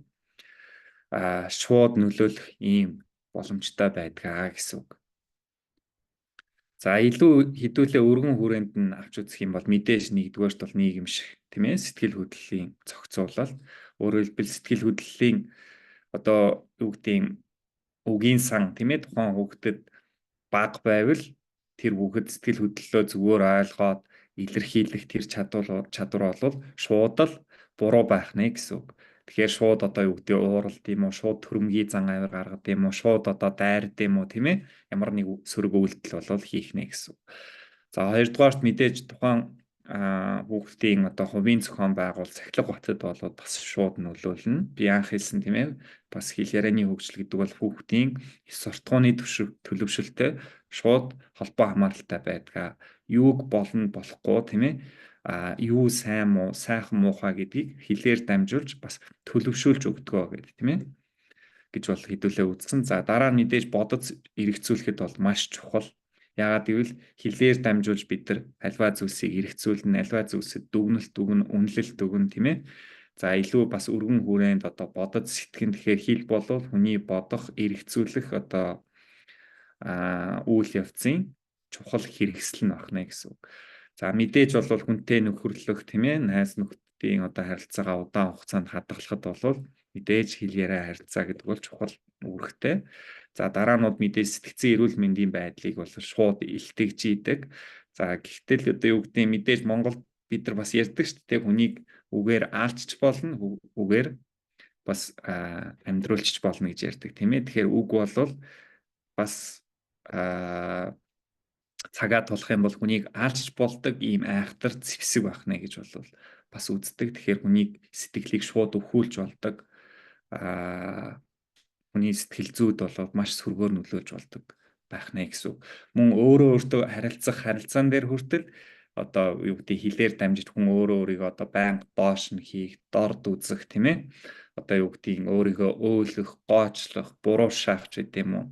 шууд нөлөөлөх ийм боломжтой байдгаа гэсэн үг. За илүү хэдүүлээ өргөн хүрээнд нь авч үзэх юм бол мэдээж нэгдүгээрт бол нийгэм шиг тийм ээ, сэтгэл хөдлөлийн зохицуулалт. Өөрөөр хэлбэл сэтгэл хөдлөлийн одоо юу гэдэг үгийн сан тийм ээ, тухайн хүүхдэд бага байвал тэр хүүхэд сэтгэл хөдлөлөө зүгээр ойлгоод илэрхийлэх тэр чадвар бол шууд л буруу байх нэ гэсэн үг. Тэгэхээр шууд одоо юу гэдэг ууралд юм уу, шууд төрөмгийн зан авир гаргад юм уу, шууд одоо дайрд юм уу тийм ээ, ямар нэг сөрөг үйлдэл бол хийх нэ гэсэн үг. За хоёрдугаарт мэдээж тухайн хүүхдийн одоо хувийн зохион байгуул цахилгаан хотод болоод бас шууд нөлөөлнө. Би анх хэлсэн тийм ээ. Бас хэл ярианы хөгжил гэдэг бол хүүхдийн эс суртахууны төлөвшөлтөй шууд холбоо хамааралтай байдаг. Юуг болно болохгүй тийм ээ. Юу сайн муу, сайхан муухай гэдгийг хэлээр дамжуулж бас төлөвшүүлж өгдөг гэдэг тийм ээ. Гэж бол хэдүүлээ үзсэн. За дараа нь мэдээж бодож эргэцүүлэхэд бол маш чухал. Яагаад гэвэл хэлээр дамжуулж бид нар альва зүйлсийг эргэцүүлнэ, альва зүйлсэд дүгнэлт өгнө, үнэлэлт өгнө тийм ээ. За илүү бас өргөн хүрээнд одоо бодож сэтгэн тэгэхээр хэл болвол хүний бодох, эргэцүүлэх одоо үйл явцын чухал хэрэгсэл нь байна гэсэн үг. За мэдээж бол хүнтэй нөхөрлөх тийм ээ, найз нөхдийн одоо харилцаагаа удаан хугацаанд хадгалахад бол мэдээж хэл яриа харилцаа гэдэг бол чухал үүрэгтэй. За дараанууд мэдээж сэтгцэн эрүүл мэндийн байдлыг бол шууд илтгэж идэг. За гэхдээ одоо юу гэдэг мэдээж Монголд бид нар бас ярьдаг шүү дээ, хүнийг үгээр аалчч болно, үгээр бас амьдруулчих болно гэж ярьдаг тийм ээ. Тэгэхээр үг бол бас цагаа тулах юм бол хүнийг аалчч болдог ийм айхтар зэвсэг байх нэ гэж бол бас үздэг. Тэгэхээр хүнийг сэтгэлийг шууд өвхүүлж болдог. Хүний сэтгэл зүйд болоод маш сөргөөр нөлөөлж болдог байх нэ гэсэн үг. Мөн өөртөө харилцаан дээр хүртэл одоо юу гэдэг хэлээр дамжиж хүн өөрийгөө одоо байнга доош нь хийх, дорд үзэх тийм ээ. Одоо юу гэдэг өөрийгөө өөлөх, гоочлох, буруу шаах ч гэдэм үү.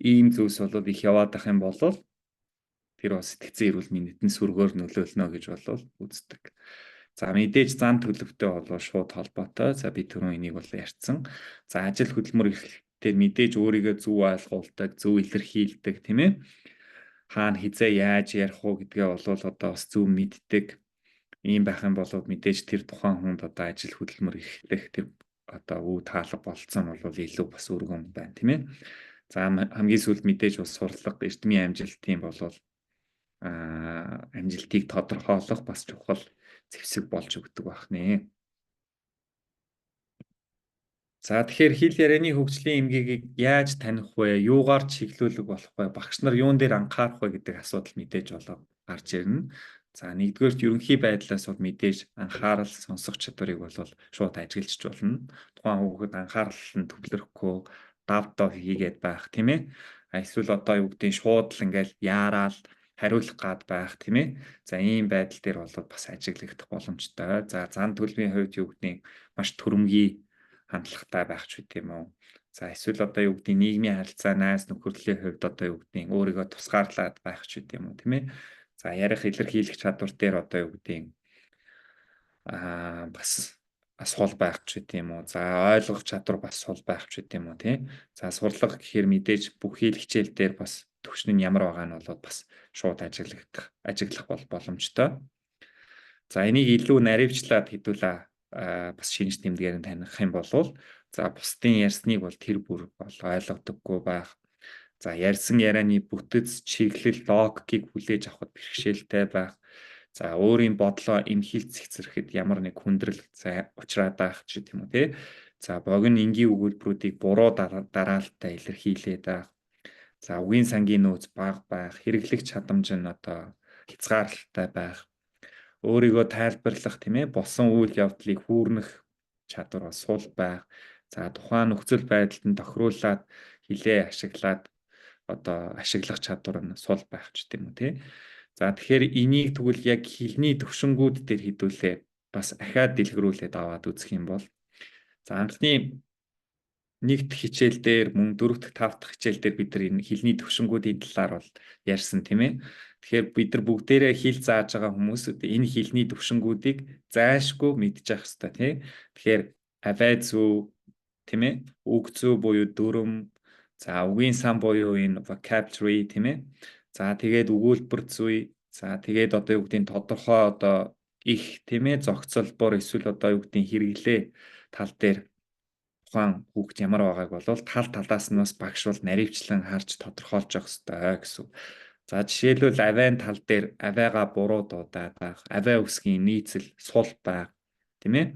Ийм зүйлс бол их яваад ах юм бол тэр бас сэтгцэн эрүүл мэндэд нь сөргөөр нөлөөлнө гэж бол үздэг. За мэдээж зан төлөвтэй болоо шууд холбоотой. За би түрүүн энийг бол ярьсан. За ажил хөдөлмөр эрхлэлтэй мэдээж өөрийгөө зөв ойлгуулдаг, зөв илэрхийлдэг тийм ээ. Хаана хизээ яаж ярих уу гэдгээ бол одоо бас зөв мэддэг. Ийм байх юм бол мэдээж тэр тухайн хүнд одоо ажил хөдөлмөр эрхлэх тэр одоо үе таалга болцсон бол илүү бас өргөн байна тийм ээ. За хамгийн сүүлд мэдээж бас сурлага, эрдмийн амжилтын бол амжилтыг тодорхойлох бас чухал зэвсэг болж өгдөг байх нэ. За тэгэхээр хэл ярианы хөгжлийн эмгэгийг яаж таних вэ? Юугаар чиглүүлэх болох вэ? Багш нар юун дээр анхаарах вэ гэдэг асуудал мэдээж болоод гарч ирнэ. За нэгдүгээрт ерөнхий байдлаас бол мэдээж анхаарал, сонсох чадварыг бол шууд ажиглаж болно. Тухайн хүүхэд анхаарал нь төвлөрөхгүй, давтаа хийгээд байх тийм ээ. Эсвэл одоо юу гэдэг нь шууд л ингээл яараал хариулах гад байх тийм ээ. За ийм байдал дээр бол бас ажиглагдах боломжтой. За зан төлөвийн хувьд юу гэдэг нь маш түрэмгий хандлагатай байх ч үгүй юм уу. За эсвэл одоо юу гэдэг нь нийгмийн харилцаа, найз нөхөрлөлийн хувьд одоо юу гэдэг нь өөрийгөө тусгаарлаад байх ч үгүй юм уу тийм ээ. За ярих илэрхийлэх чадвар дээр одоо юу гэдэг нь бас сул байх ч үгүй юм уу. За ойлгох чадвар бас сул байх ч үгүй юм уу тийм. За сурлага гэхээр мэдээж бүх хэл хичээл дээр бас төвшин нь ямар байгаа нь болоод бас шууд ажиглах боломжтой. За энийг илүү наривчлаад хэдүүлээ бас шинж тэмдгээр нь таних юм бол за бусдын ярьсныг бол тэр бүр бол ойлгодоггүй байх. За ярьсан ярианы бүтэц, чиглэл, логикийг хүлээж авахд бэрхшээлтэй байх. За өөрийн бодлоо эмхэлт цэгцэрэхэд ямар нэг хүндрэл учраад байх ч гэх юм уу тий. За богино энгийн өгүүлбэрүүдийг буруу дараалтаа илэрхийлээд байх. За үгийн сангийн нөөц бага байх, хэрэглэх чадамж нь одоо хязгаарлалтай байх. Өөрийгөө тайлбарлах тийм ээ, болсон үйл явдлыг хүүрнэх чадвар сул байх. За тухайн нөхцөл байдалд нь тохируулаад хилээ ашиглаад одоо ашиглах чадвар нь сул байх ч гэдэм үү тий. За тэгэхээр энийг тэгвэл яг хэлний төвшингүүд дээр хэдүүлээ бас ахаад дэлгэрүүлээд аваад үзэх юм бол за анхны 1 дахь хичээл дээр мөн 4 дахь 5 дахь хичээл дээр бид нар энэ хэлний төвшингүүдийн талаар бол ярьсан тийм ээ. Тэгэхээр бид нар бүгдээрээ хэл зааж байгаа хүмүүс энэ хэлний төвшингүүдийг зайлшгүй мэдчих хэвээр тий. Тэгэхээр авай зүү тийм ээ. Үг зүү буюу дүрм, за үгийн сан буюу энэ vocabulary тийм ээ. За тэгээд өгүүлбэр зүй, за тэгээд одоо юу гэдэг нь тодорхой одоо их тийм ээ зохицолбор эсвэл одоо юу гэдэг нь хэрэглээ тал дээр тухайн хүүхд ямар байгааг бол талаас нь бас багш бол наривчлан харж тодорхойлж явах хэрэгтэй гэсэн. За жишээлбэл авайн тал дээр авайгаа буруу дуудаад байх, авай үсгийн нийцэл сул байх тийм ээ.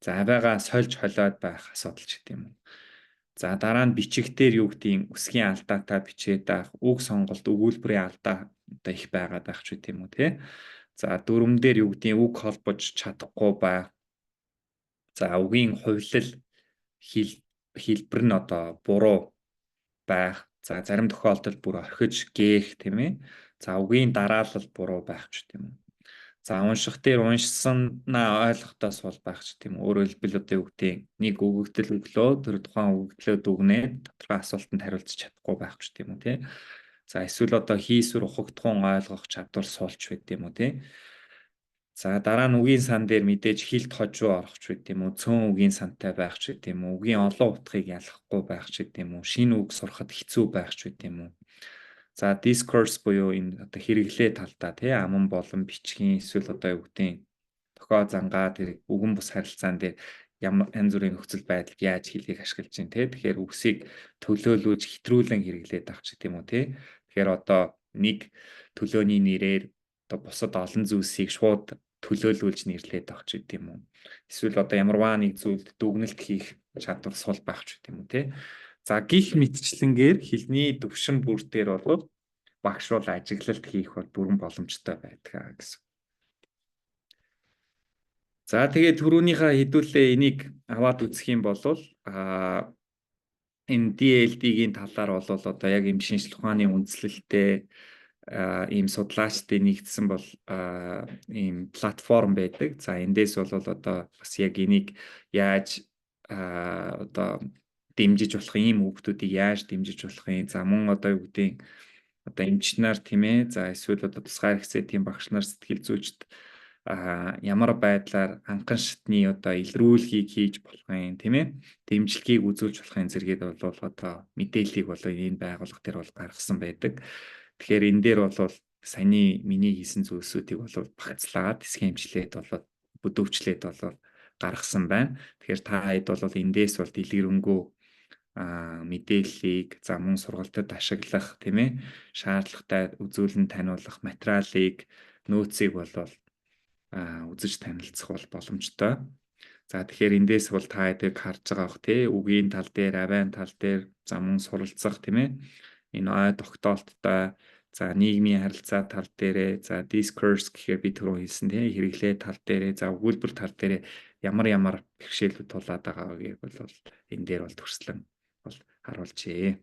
За авайгаа сольж холиод байх асуудал ч гэдэг юм уу. За дараа нь бичигтэр юу гэдгийг үсгийн алдаатай бичээд байх, үг сонголт, өгүүлбэрийн алдаа одоо их байгаад байх ч гэдэг юм уу тий. За дүрмэн дээр юу гэдгийг үг холбож чадахгүй байх. За үгийн хувилал хэлбэр нь одоо буруу байх. За зарим тохиолдолд бүр орхиж гээх тийм ээ. За үгийн дараалал буруу байх ч тийм үү. За унших дээр уншсанаа ойлгохдоос бол байх ч тийм үү. Өөрөөр хэлбэл одоо юу гэдгийг нэг өгөгдөл өглөө тэр тухайн өгөгдлөө дүгнээд тодорхой асуултанд хариулцах чадахгүй байх ч тийм үү тий. За эсвэл одоо хийсвэр ухагдхуун ойлгох чадвар суулч байд юм уу тий. За дараа нь үгийн сан дээр мэдээж хилд хожуу орох ч гэдэм үү, цөөн үгийн сантай байх ч гэдэм үү, үгийн олон утгыг ялахгүй байх ч гэдэм үү, шинэ үг сурахад хэцүү байх ч гэдэм үү. За discourse буюу энэ одоо хэрэглээ талдаа тий аман болон бичгийн эсвэл одоо юу гэдэг тохио зангаа тэр үгэн бус харилцаан дээр ямар янз бүрийн нөхцөл байдалд яаж хэлийг ашиглаж чинь тий. Тэгэхээр үгсийг төлөөлүүлж хэтрүүлэн хэрэглээд авах ч гэдэм үү тий. Тэгэхээр одоо нэг төлөөний нэрээр одоо бусад олон зүйлсийг шууд төлөөлүүлж нэрлээд авах ч гэдэм үү. Эсвэл одоо ямарваа нэг зүйлд дүгнэлт хийх чадвар сул байх ч гэдэм үү тий. За гих мэтчлэнгээр хэлний төвшин бүр дээр бол багш бол ажиглалт хийх бол бүрэн боломжтой байдаг гэсэн. За тэгээд түрүүнийхээ хэдүүлээ энийг аваад үзэх юм бол энэ DLD-гийн талаар бол одоо яг юм шинжлэх ухааны үндэслэлтэй ийм судлаачдын нэгдсэн бол ийм платформ байдаг. За эндээс бол одоо бас яг энийг яаж одоо дэмжиж болох ийм хүүхдүүдийг яаж дэмжиж болох юм. За мөн одоо юу гэдэг одоо эмчнэр тийм ээ. За эсвэл одоо тусгай хэрэгцээ тийм багш нар сэтгэл зүйчд ямар байдлаар анхан шатны одоо илрүүлгийг хийж болох юм тийм ээ. Дэмжлэгийг үзүүлж болохын зэрэгэд бол одоо мэдээллийг бол энэ байгууллага дээр бол гаргасан байдаг. Тэгэхээр энэ дээр бол саяны миний хийсэн зүйлсүүдийг бол багцлаад схемчлээд бол бүдүүвчлээд бол гаргасан байна. Тэгэхээр та хэд бол эндээс бол дэлгэрэнгүй мэдээллийг за мөн сургалтад ашиглах тийм ээ шаардлагатай үзүүлэн таниулах материалыг нөөцийг бол үзэж танилцах бол боломжтой. За тэгэхээр эндээс бол та хэдэг харж байгаа бох тий үгийн тал дээр, авайн тал дээр за мөн суралцах тийм ээ энэ ой тогтоолттой за нийгмийн харилцаа тал дээрээ за discourse гэхээр би түрүү хэлсэн тийм хэрэглээ тал дээрээ за өгүүлбэр тал дээрээ ямар бэрхшээлүүд тулаад байгааг бол энэ дээр бол төрслөн бол харуулжээ.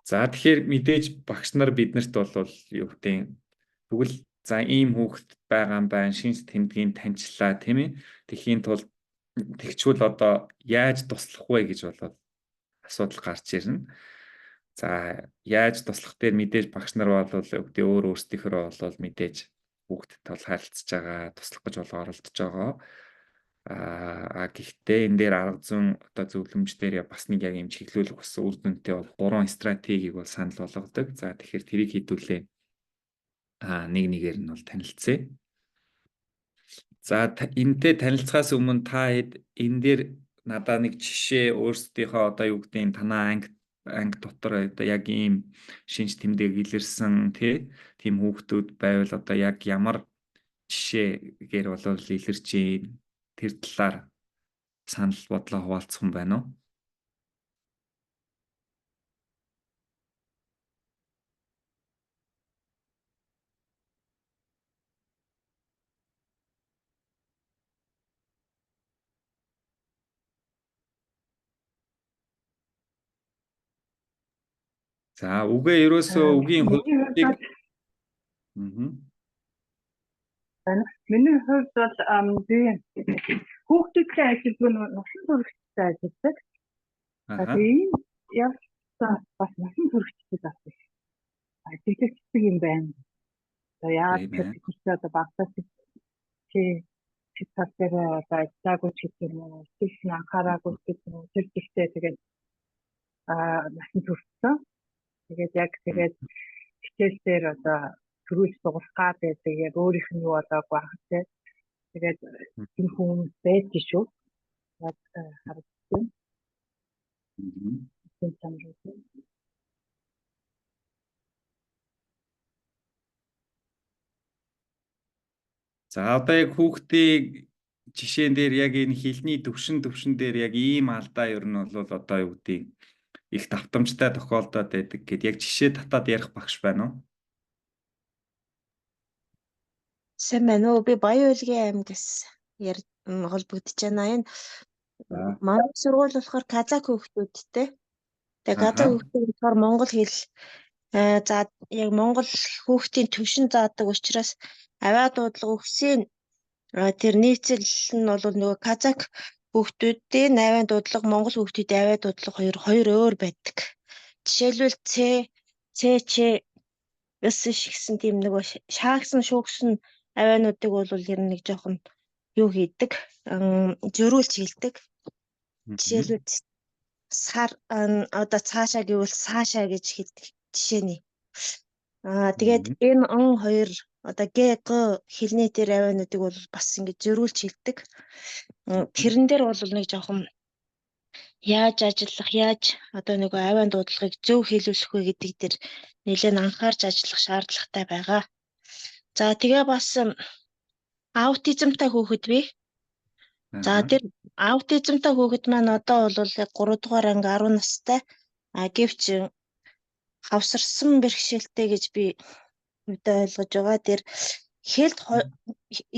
За тэгэхээр мэдээж багш нар биднэрт бол юу гэдэг тэгвэл за ийм хүүхэд байгаа юм байна шинж тэмдгийн таньчлаа тийм ээ тэхийн тулд тэгчвэл одоо яаж туслах вэ гэж болоод асуудал гарч ирнэ. За яаж туслах дээр мэдээж багш нар бол өгдөө өөрсдийнхөө бол мэдээж хүүхдэд бол харилцаж байгаа туслах гэж бол оролдож байгаа. Гэхдээ энэ дээр арга зүйн одоо зөвлөмж дээр бас нэг яг юм чиглүүлэх бас үр дүнтэй бол 3 стратегийг бол санал болгодог. За тэгэхээр тэрийг хэдүүлээ нэгээр нь бол танилцъя. За энэтэй танилцахаас өмнө та хэд энэ дээр надад нэг жишээ өөрсдийнхөө одоо юу гэдэг нь танаа анги дотор одоо яг ийм шинж тэмдэг илэрсэн тийм хүүхдүүд байвал одоо яг ямар жишээгээр бол илэрч тэр талаар санал бодлоо хуваалцах юм байна уу? За үгээ ерөөсөө үгийн хувьд миний хувьд бол би хүүхдүүдтэй ажилгүй насан туршидтай ажилладаг. Тэгээд явсан бас насан туршидтай авдаг. Ажиллагддаг юм байна. За яагаад гэвэл одоо багтаас чи тал дээр одоо ажиллаагүй ч гэдэг юм уу, тийш анхаараагүй гэдэг юм уу, тэр ихтэй тэгээд насан туршсан. Тэгээд яг хичээл дээр одоо төрүүлж дуусах гэдэг яг өөрийнх нь юу болоогүй ах тий. Тэгээд энэ хүмүүс байж шүү. Яг харагдсан. За одоо яг хүүхдийн жишээн дээр яг энэ хэлний төвшин дээр яг ийм алдаа ер нь бол одоо юу гэдэг их давтамжтай тохиолдоод байдаг гэд яг жишээ татаад ярих багш байна уу? Сайн байна уу? Би Баян Улгийн аймгаас холбогдож байна. Энэ манай сургууль болохоор казак хүүхдүүдтэй. Тэгээ казак Аха. хүүхдүүд болохоор монгол хэл за яг монгол хүүхдийн төвшин заадаг учраас авиа дуудлага өгсөн тэр нийцэл нь бол нөгөө казак хүүхдүүдийн авиа дуудлага, монгол хүүхдүүдийн авиа дуудлага хоёр өөр байдаг. Жишээлбэл Ч гэсэн тийм нөгөө шаагсан шуугсан авиануудыг бол ер нь нэг жоохон юу хийдэг, зөрүүлж хэлдэг. Жишээлбэл одоо цаашаа гэвэл саашаа гэж хэлдэг жишээний. Тэгээд энэ хоёр одоо г хэлний тэр авиануудыг бол бас ингэж зөрүүлж хэлдэг. Тэрэн дээр бол нэг жоохон яаж ажиллах, яаж одоо нөгөө авиан дуудлагыг зөв хэлүүлэх вэ гэдэг дээр нэлээд анхаарч ажиллах шаардлагатай байгаа. За тэгээ бас аутизмтай хүүхэд бий. За тэр аутизмтай хүүхэд маань одоо бол 3 дугаар анги 10 настай. Гэвч хавсарсан бэрхшээлтэй гэж би мэдээ ойлгож байгаа. Тэр хэлд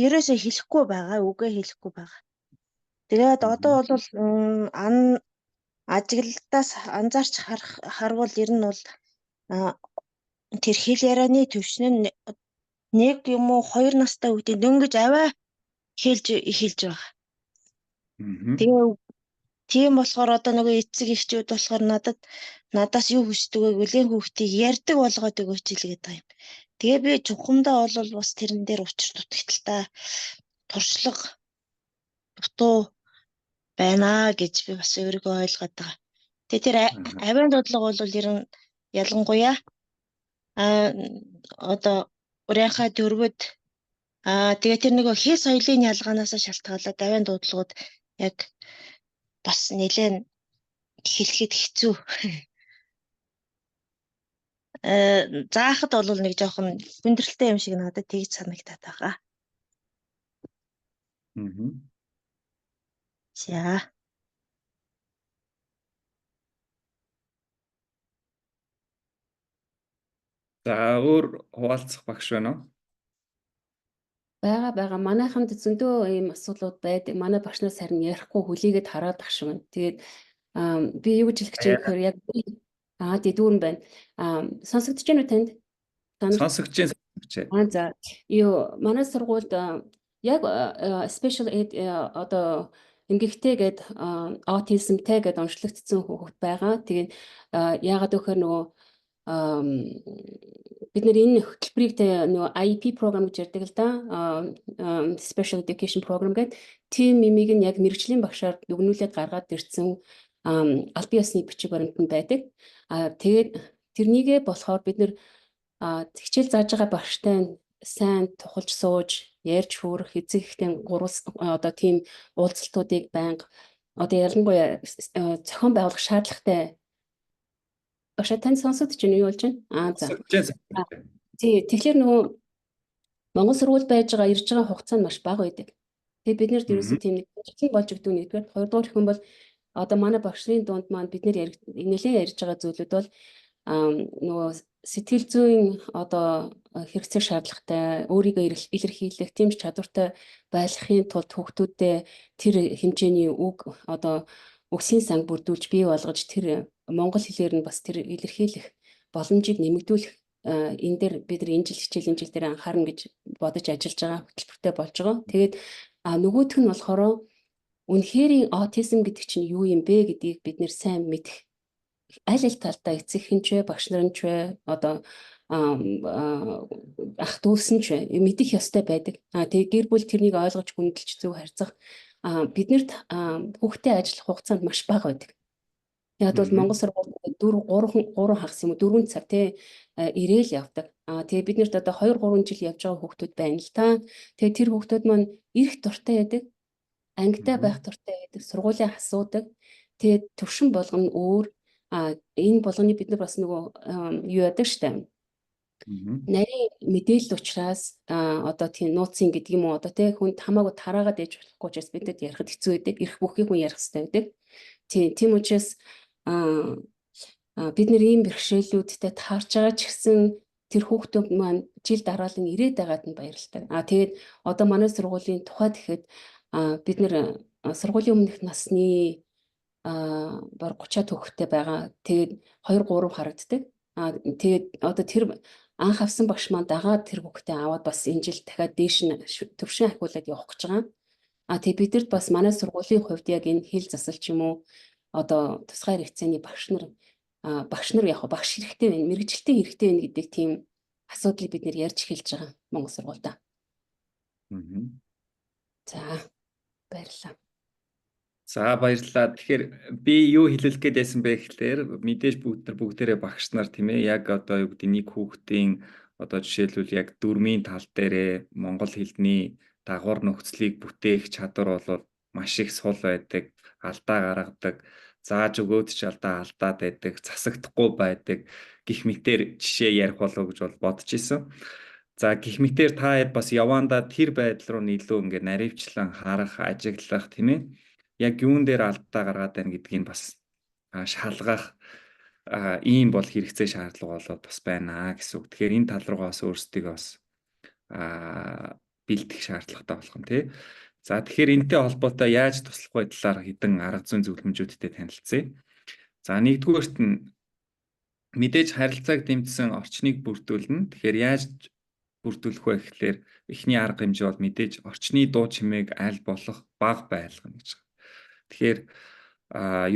ерөөсөө хэлэхгүй байгаа, үгээ хэлэхгүй байгаа. Тэгээд одоо бол ажиглалтаас анзаарч харвал ер нь бол тэр хэл ярианы төвшин нь 1 юм уу 2 настай хүүхдийн дөнгөж аваа хэлж байгаа. Тэгээ тийм болохоор одоо нөгөө эцэг эхчүүд болохоор надаас юу хүсдэг вэ гэвэл энэ хүүхдийг ярьдаг болгоод өгөөч хэлгээд байгаа юм. Тэгээ би чухамдаа бол бас тэрэн дээр учир дутагдaltaй туршлага дутуу байна гэж би бас өөрийгөө ойлгоод байгаа. Тэгээ тэр авиан дуудлага бол ер нь ялангуяа одоо урийнхаа дөрвөд тэгээ тэр нөгөө хэл соёлын ялгаанаас шалтгаалаад авиан дуудлагууд яг бас нэлээд хэлэхэд хэцүү. Заахад бол нэг жоохон хүндрэлтэй юм шиг надад тэгж санагдаад байгаа. За. За өөр хуваалцах багш байна уу? Бага. Манайханд зөндөө ийм асуудлууд байдаг. Манай багшнаас харин ярихгүй хүлээгээд хараад багш байна. Тэгээд би юу гэж хэлэх гэж байгаа хэрэг яг тий дүүрэн байна. Сонсогдож байна уу танд? Сонсогдож байна. За манай сургуульд яг special ed одоо эмгэгтэй гээд аутизмтэй гээд онцлогдсон хүүхэд байгаа. Тэгээд яагаад гэхээр нөгөө бид нэр энэ хөтөлбөрийг нөгөө IEP програм гэж ярьдаг л да. Special Education Program гэдэг тийм юмыг нь яг мэргэжлийн багшаар дүгнүүлээд гаргаад ирсэн аль бие усны бичиг баримтанд байдаг. Тэгээд тэрнийгээ болохоор бид нэр хичээл зааж байгаа багштай сайн тухалж сууж ярьж хүрэх эцэг ихтэй одоо тийм уулзалтуудыг байнга одоо ялангуяа зохион байгуулах шаардлагатай. Багш тань сонсогдож байна юу болж байна? За. Тий, тэгэхээр нөгөө Монгол сургууль байж байгаа ирж байгаа хугацаа нь маш бага байдаг. Тэгээд бид нэр ерөөсөө тийм нэг ажил болж өгдөг нэгдүгээр, хоёрдугаар их юм бол одоо манай багшийн дунд маань бид нэр нэлээд ярьж байгаа зүйлүүд бол нөгөө сэтгэл зүйн одоо хэрэгцээ шаардлагатай өөрийгөө илэрхийлэх тийм чадвартай байхын тулд хүүхдүүдэд тэр хэмжээний үг одоо үгсийн сан бүрдүүлж бий болгож тэр монгол хэлээр нь бас тэр илэрхийлэх боломжийг нэмэгдүүлэх энэ дээр бид нар энэ жил дээр анхаарна гэж бодож ажиллаж байгаа хөтөлбөртэй болж байгаа. Тэгээд нөгөөх нь болохоор үнэхээр аутизм гэдэг чинь юу юм бэ гэдгийг бид нэр сайн мэдэх аль талдаа эцэг хэн ч вэ, багш нар нь ч вэ, одоо ах дүүс нь ч вэ мэдэх ёстой байдаг. Тэгээд гэр бүл тэрнийг ойлгож хүндэлж зөв харьцах биднэрт хүүхдэд ажиллах хугацаанд маш бага байдаг. Яг бол Монгол сургууль 3 хагас юм уу 4 цаг те ирээл явдаг. Тэгээ бид нарт одоо 2-3 жил явж байгаа хүүхдүүд байна л та. Тэгээ тэр хүүхдүүд маань ирэх дуртай байдаг. Ангитай байх дуртай байдаг. Сургуулийн асуудаг. Тэгээ төвшин болгоно өөр. Энэ болгоны бид нар бас нөгөө юу яадаг штэ. Нарийн мэдээлэл учраас одоо тийм нууцын гэдэг юм уу одоо те хүнд хамаагүй тараагаад ээж болохгүй учраас бидэд ярихад хэцүү байдаг. Ирэх бүхий хүн ярих хэрэгтэй байдаг. Тийм учраас бид нэр ийм бэрхшээлүүдтэй таарч байгаа ч гэсэн тэр хүүхдүүд маань жил дараалан ирээд байгаад нь баярлалтай. Тэгээд одоо манай сургуулийн тухайд ихэд бид нэр сургуулийн өмнөх насны баг 30-аад хүүхэдтэй байгаа. Тэгээд 2 3 харагддаг. Тэгээд одоо тэр анх авсан багш маань дагаад тэр хүүхдээ аваад бас энэ жил дахиад дээш нь төвшин ахиулаад явах гэж байгаа. Тэгээд бидэрт бас манай сургуулийн хувьд яг энэ хэл засал ч юм уу одоо тусгай хэрэгцээний багш нар яг багш хэрэгтэй байна, мэрэгчлэлтэй хэрэгтэй байна гэдэг тийм асуудлыг бид нэр ярьж эхэлж байгаа Монгол сургуультай. За баярлалаа. За баярлалаа. Тэгэхээр би юу хэлэх гээд байсан бэ гэхээр мэдээж бүгдээрээ багш нар тийм ээ яг одоо юу гэдэг нэг хүүхдийн одоо жишээлбэл яг дүрмийн тал дээрээ монгол хэлний дагвар нөхцөлийг бүтээх чадвар бол маш их сул байдаг, алдаа гаргадаг, зааж өгөөд ч алдаад байдаг, засагдахгүй байдаг гэх мэтээр жишээ ярих болов гэж бол бодож исэн. За гэх мэтээр та хэд бас явандаа тэр байдал руу илүү ингээд наривчлан харах, ажиглах тийм ээ яг юун дээр алдаа гаргаад байна гэдгийг бас шалгах ийм бол хэрэгцээ шаардлага болоод бас байна гэсэн үг. Тэгэхээр энэ тал руугаа бас өөрсдөө бас бэлдэх шаардлагатай болох нь тий. За тэгэхээр энэтэй холбоотой яаж туслах вэ талаар хэдэн арга зүйн зөвлөмжүүдтэй танилцъя. За нэгдүгээрт нь мэдээж харилцааг дэмжсэн орчныг бүрдүүлнэ. Тэгэхээр яаж бүрдүүлэх вэ гэхээр эхний арга хэмжээ бол мэдээж орчны дуу чимээг аль болох бага байлгана гэж. Тэгэхээр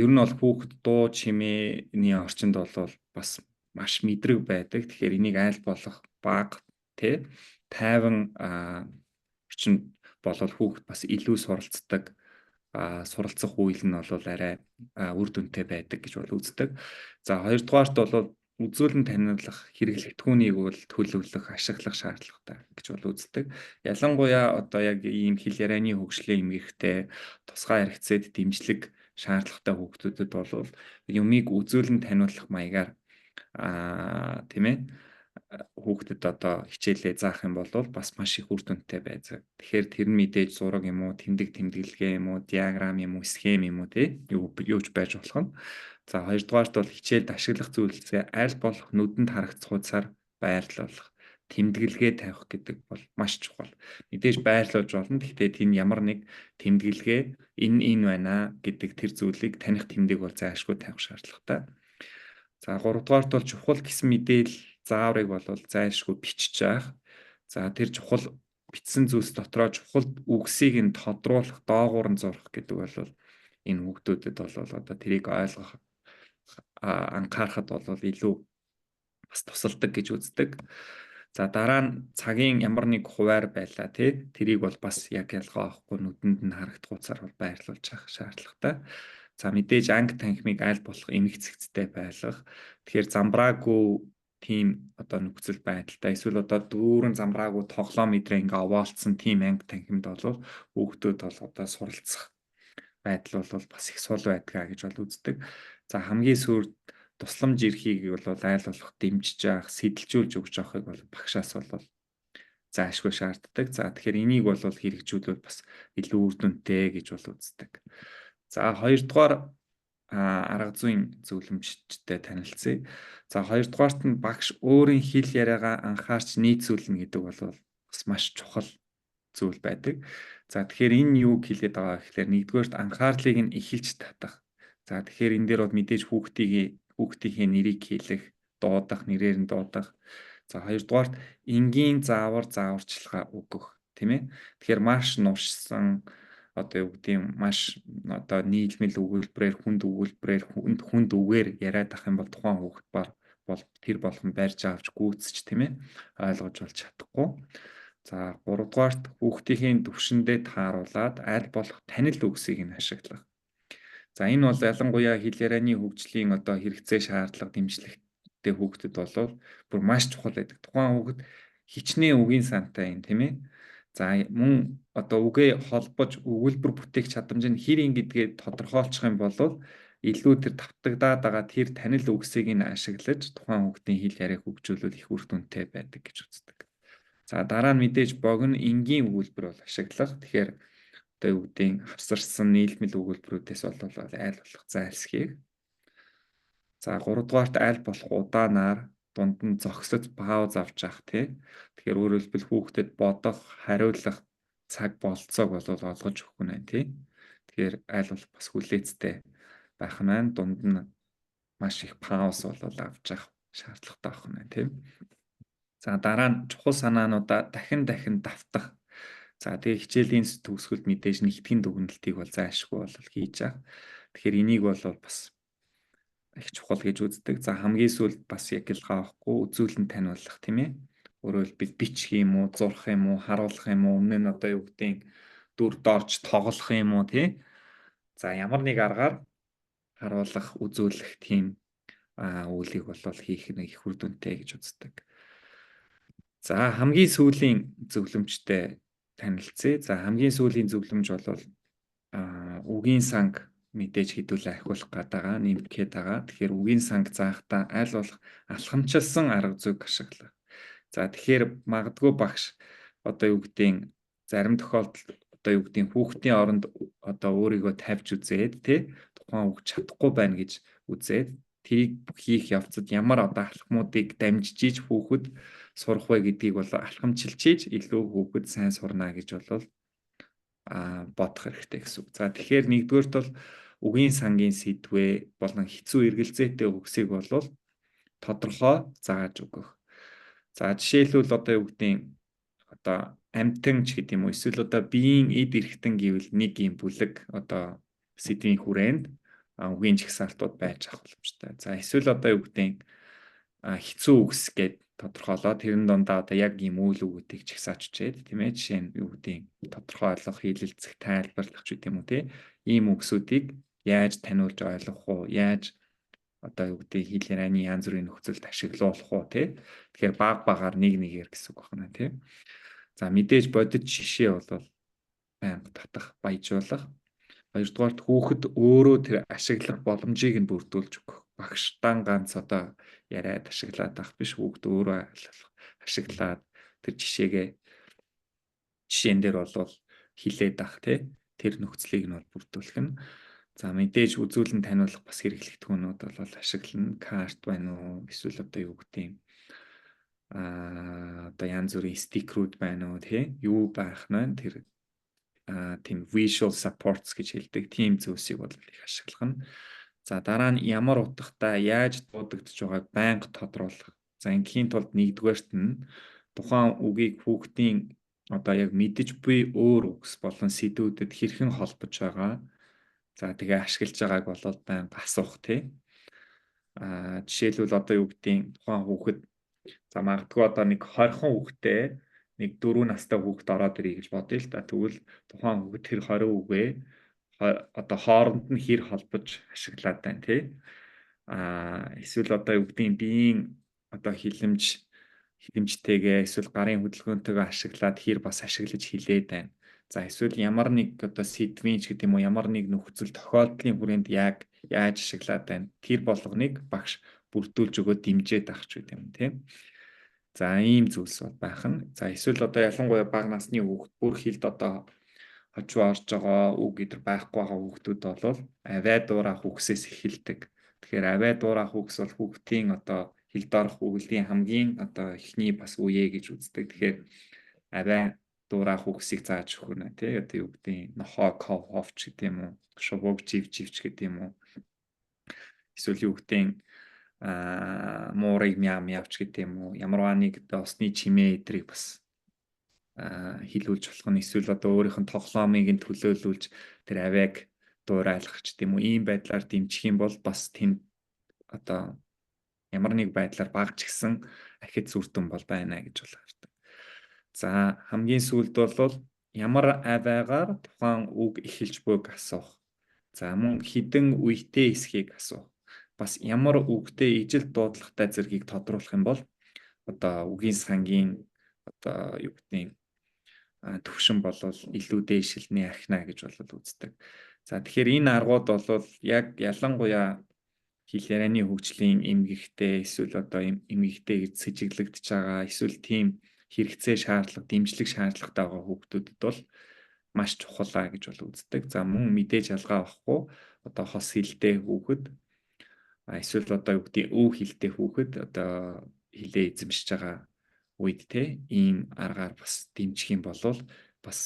ер нь бол хүүхэд дуу чимээний орчинд бол бас маш мэдрэг байдаг. Тэгэхээр энийг аль болох бага тайван орчинд болол хүүхэд бас илүү суралцдаг. Суралцах үйл нь бол арай үр дүнтэй байдаг гэж бол үздэг. За хоёрдугаарт бол үзүүлэн таниулах хэрэглэгдэхүүнийг бол төлөвлөх, ашиглах шаардлагатай гэж бол үздэг. Ялангуяа одоо яг ийм хэл ярианы хөгжлийн эмгэгтэй тусгай хэрэгцээд дэмжлэг шаардлагатай хүүхдүүдэд бол юмыг үзүүлэн таниулах маягаар тийм ээ хүүхдэд одоо хичээлээ заах юм бол бас маш их үр дүнтэй байдаг. Тэгэхээр тэр нь мэдээж зураг юм уу, тэмдэглэгээ юм уу, диаграм юм уу, схем юм уу тий юуж байж болох нь. За хоёрдугаарт бол хичээлд ашиглах зүйлсээ аль болох нүдэнд харагдцгуудсаар байрлуулах, тэмдэглэгээ тавих гэдэг бол маш чухал. Мэдээж байрлуулж болно. Гэхдээ тийм ямар нэг тэмдэглэгээ энэ байна гэдэг тэр зүйлийг таних тэмдэг бол зайлшгүй тавих шаардлагатай. За гуравдугаарт бол чухал гэсэн мэдээлэл зааврыг бол зайлшгүй бичиж яах. За тэр чухал бичсэн зүйлс дотроо чухал үгсийг нь тодруулах, доогуур нь зурах гэдэг бол энэ хүүхдүүдэд бол одоо тэрийг ойлгох анхаарахад бол илүү бас тусалдаг гэж үздэг. За дараа нь цагийн ямар нэг хуваар байлаа тий тэрийг бол бас яг ялгаа авахгүй нүдэнд нь харагдахуйцаар бол байрлуулж авах шаардлагатай. За мэдээж анги танхимыг аль болох эмх цэгцтэй байлгах. Тэгэхээр замбраагүй тийм одоо нөхцөл байдалтай эсвэл одоо дүүрэн замбраагүй тоглоом мэдрээ ингээ овоолцсон тийм анги танхимд бол хүүхдүүд бол одоо суралцах байдал бол бас их сул байдгаа гэж бол үздэг. За хамгийн сүүлд тусламж эрхийг бол айл болох дэмжиж яах, сэтэлжүүлж өгч явахыг бол багшаас бол заашгүй шаарддаг. За тэгэхээр энийг бол хэрэгжүүлвэл бас илүү үр дүнтэй гэж бол үздэг. За хоёрдугаар арга зүйн зөвлөмжтэй танилцъя. За хоёрдугаарт нь багш өөрийн хэл яриагаа анхаарч нийцүүлнэ гэдэг бол бас маш чухал зүйл байдаг. За тэгэхээр энэ юу хэлээд байгаа гэхээр нэгдүгээрт анхаарлыг нь эхэлж татах. За тэгэхээр энэ дээр бол мэдээж хүүхдийнхээ нэрийг хэлэх, дуудах, нэрээр нь дуудах. За хоёрдугаарт энгийн зааварчилгаа өгөх, тийм ээ. Тэгэхээр маш нуршсан одоо юу гэдэг юм маш одоо нийлмэл өгүүлбэрээр хүнд үгээр яриад ах юм бол тухайн хүүхэд бол тэр болгон барьж авч гүйцэж тийм ээ ойлгож болж чадахгүй. За 3 дугаарт хүүхдийн төвшөндөө тааруулаад аль болох танил үгсийг нь ашиглах. За энэ бол ялангуяа хэл ярианы хөгжлийн одоо хэрэгцээ шаардлага дэмжлэгтэй хүүхдэд бол бүр маш чухал байдаг. Тухайн хүүхэд хичнээн үгийн сантай юм тийм ээ. За мөн одоо үгээ холбож өгүүлбэр бүтээх чадамж нь хэр ин гэдгээ тодорхойлчих юм бол илүү тэр давтагдаад байгаа тэр танил үгсийг нь ашиглаж тухайн хүүхдийн хэл яриаг хөгжүүлэл их үр дүнтэй байдаг гэж үздэг. За дараа нь мэдээж богино энгийн өгүүлбэр бол ашиглах. Тэгэхээр одоо юу гэдгийг хавсарсан нийлмэл өгүүлбэрүүдээс бол айл болох зайлсхийх. За 3 дугаарт аль болох удаанаар, дунд нь зогсож пауз авч явах тий. Тэгэхээр өөрөөр хэлбэл хүүхдэд бодох, хариулах цаг болцоог бол олгож өгөх нь байна тий. Тэгэхээр аль болох бас хүлээцтэй байх нь байна. Дунд нь маш их пауз бол авч явах шаардлагатай байх нь байна тий. За дараа нь чухал санаануудаа дахин давтах. За тэгээ хичээлийн төгсгөлд мэдээж нэгтгэн дүгнэлтийг бол зайлшгүй бол хийж байгаа. Тэгэхээр энийг бол бас их чухал гэж үздэг. За хамгийн сүүлд бас яг л хаахгүй үзүүлэн таниулах тийм ээ. Өөрөөр хэлбэл бичих юм уу, зурх юм уу, харуулах юм уу, өмнө нь одоо юу гэдгийг дүр доорч тоглох юм уу тий. За ямар нэг аргаар харуулах, үзүүлэх тийм үйлийг бол хийх нэг их үр дүнтэй гэж үздэг. За хамгийн сүүлийн зөвлөмжтэй танилцъя. За хамгийн сүүлийн зөвлөмж бол үгийн санг мэдээж хэдүүлээ ахиулах гадаага нэмэх гээд байгаа. Тэгэхээр үгийн санг заахтаа аль болох алхамчилсан арга зүйг ашиглах. За тэгэхээр магадгүй багш одоо юу гэдгийг зарим тохиолдолд одоо юу гэдгийг хүүхдийн оронд одоо өөрийгөө тавьж үзээд тий тухайн хүүхд чадахгүй байна гэж үзээд тэрийг хийх явцад ямар одоо алхмуудыг дамжиж хүүхэд сурах вэ гэдгийг бол алхамчилж илүү хүүхэд сайн сурна гэж бол бодох хэрэгтэй гэсэн үг. За тэгэхээр нэгдүгээрт бол үгийн сангийн сэдвээ болон хэцүү эргэлзээтэй үгсийг бол тодорхой зааж өгөх. За жишээлбэл одоо юу гэдгийг одоо амтан ч гэдэг юм уу эсвэл одоо биеийн эд эрхтэн гэвэл нэг юм бүлэг одоо сэдвийн хүрээнд үгийн жагсаалтууд байж ах боломжтой. За эсвэл одоо юу гэдгийг хэцүү үгс гэд тодорхойлоод тэрэн дондаа одоо яг ийм үйл өгөөтийг жагсааччээд тийм ээ жишээ нь юу гэдгийг тодорхой ойлгох, хэлэлцэх, тайлбарлах ч гэдэг юм уу тийм ийм үгсүүдийг яаж таниулж ойлгох уу, яаж одоо юу гэдэг хэл ярианы янз бүрийн нөхцөлд ашиглуулах уу тий. Тэгэхээр баг-багаар нэг-нэгээр гэсэн үг байна тий. За мэдээж бодит жишээ бол байнга татах, баяжуулах. Хоёрдугаарт хүүхэд өөрөө тэр ашиглах боломжийг нь бүрдүүлж өгөх. Багштан ганц одоо яриад ашиглаад авах биш, хүүхэд өөрөө ашиглаад тэр жишээн дээр бол хилээд авах тий. Тэр нөхцөлийг нь бол бүрдүүлэх нь. За мэдээж үзүүлэн таниулах бас хэрэглэгдэхүүнүүд бол ашиглана. Карт байна уу? Эсвэл одоо юу гэдэг юм одоо янз бүрийн стикерүүд байна уу тий? Юу байх нь тэр тийм visual supports гэж хэлдэг тийм зүйлсийг бол их ашиглах нь. За дараа нь ямар утгатай яаж дуудагдж байгааг байнга тодруулах. За ингийн тулд нэгдүгээрт нь тухайн үгийг хүүхдийн одоо яг мэдэж буй өөр үгс болон сэдвүүдэд хэрхэн холбож байгаа. За тэгээ ашиглаж байгааг болоод байнга асуух тий. Жишээлбэл одоо юу гэдгийг тухайн хүүхэд за магадгүй одоо нэг 20 хүүхэдтэй нэг 4 настай хүүхэд ороод ирэх гэж бодъё л да. Тэгвэл тухайн хүүхэд тэр 20 үгээ одоо хооронд нь хэр холбож ашиглаад байна тий. Эсвэл одоо юу гэдгийг биеийн одоо хилэмжтэйгээ эсвэл гарын хөдөлгөөнтэйгээ ашиглаад хэр бас ашиглаж хилээд байна. За эсвэл ямар нэг одоо сэдвийн ч гэдэг юм уу ямар нэг нөхцөл тохиолдлын хүрээнд яг яаж ашиглаад байна. Тэр болгоныг багш бүрдүүлж өгөөд дэмжиж авах ч гэдэг юм тийм. За ийм зүйлс бол байх нь. За эсвэл одоо ялангуяа бага насны хүүхд бүр хилд одоо хожуу орж байгаа үг гэдэр байхгүй байгаа хүүхдүүд бол авиа дуурайх үгсээс эхэлдэг. Тэгэхээр авиа дуурайх үгс бол хүүхдийн одоо хилд орох үглийн хамгийн одоо эхний бас үе гэж үздэг. Тэгэхээр авиа дуурайх үгсийг зааж өгөх нь тий. Одоо юу гэдэг нохоо ховч гэдэг юм уу? Шувууг живч гэдэг юм уу? Эсвэл юу гэдэг муурыг мяам явч гэдэг юм уу? Ямарваа нэг осны чимээ эдрийг бас хилүүлж болох нь эсвэл одоо өөрийнх нь тоглоомыг нь төлөөлүүлж тэр авиаг дуурайлах ч гэдэг юм уу? Ийм байдлаар дэмжих юм бол бас тэнд одоо ямар нэг байдлаар багч гисэн ахиц үрдэн бол байна гэж бол хардаг. За хамгийн сүүлд бол ямар авиагаар тухайн үг эхэлж буйг асуух. За мөн хідэн үетэй эсхийг асуух. Бас ямар үгтэй ижил дуудлагатай зэргийг тодруулах юм бол одоо үгийн сангийн одоо юу гэдэг төвшин бол илүү дээшилний архина гэж бол үздэг. За тэгэхээр энэ аргууд бол яг ялангуяа хэл ярианы хөгжлийн эмгэгтэй эсвэл одоо эмгэгтэй гэж сэжиглэгдэж байгаа эсвэл тийм хэрэгцээ шаардлага, дэмжлэг шаардлагатай байгаа хүүхдүүдэд бол маш чухал гэж бол үздэг. За мөн мэдээж ялгаа авахгүй одоо хос хэлтэй хүүхэд эсвэл одоо юу гэдэг өв хэлтэй хүүхэд одоо хилээ эзэмшиж байгаа үед те ийм аргаар бас дэмжих юм бол бас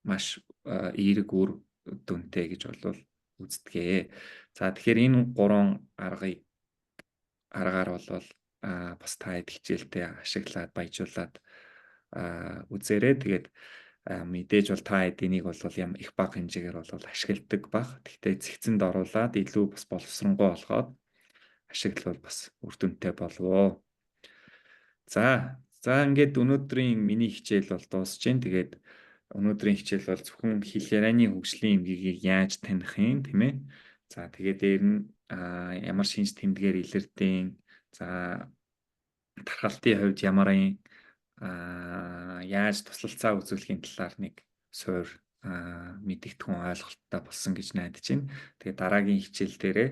маш эерэг үр дүнтэй гэж бол үздэг. За тэгэхээр энэ 3 аргаар бол бас та хэд хичээлдээ ашиглаад баяжуулаад үзээрэй. Тэгээд мэдээж бол та эднийг бол их бага хэмжээгээр бол ашигладаг баг. Гэхдээ цэгцэнд оруулаад илүү бас боловсронгуй болгоод ашиглавал бас үр дүнтэй болов. За ингээд өнөөдрийн миний хичээл бол дуусж байна. Тэгээд өнөөдрийн хичээл бол зөвхөн хэл ярианы хөгжлийн эмгэгийг яаж таних юм тийм ээ. За тэгээд дээр нь ямар шинж тэмдгээр илэрдэг. За тархалтын хувьд ямарын яаж туслалцаа үзүүлэхийн талаар нэг суур мэдэгдэхүүн ойлголттой болсон гэж найдаж байна. Тэгээд дараагийн хичээл дээрээ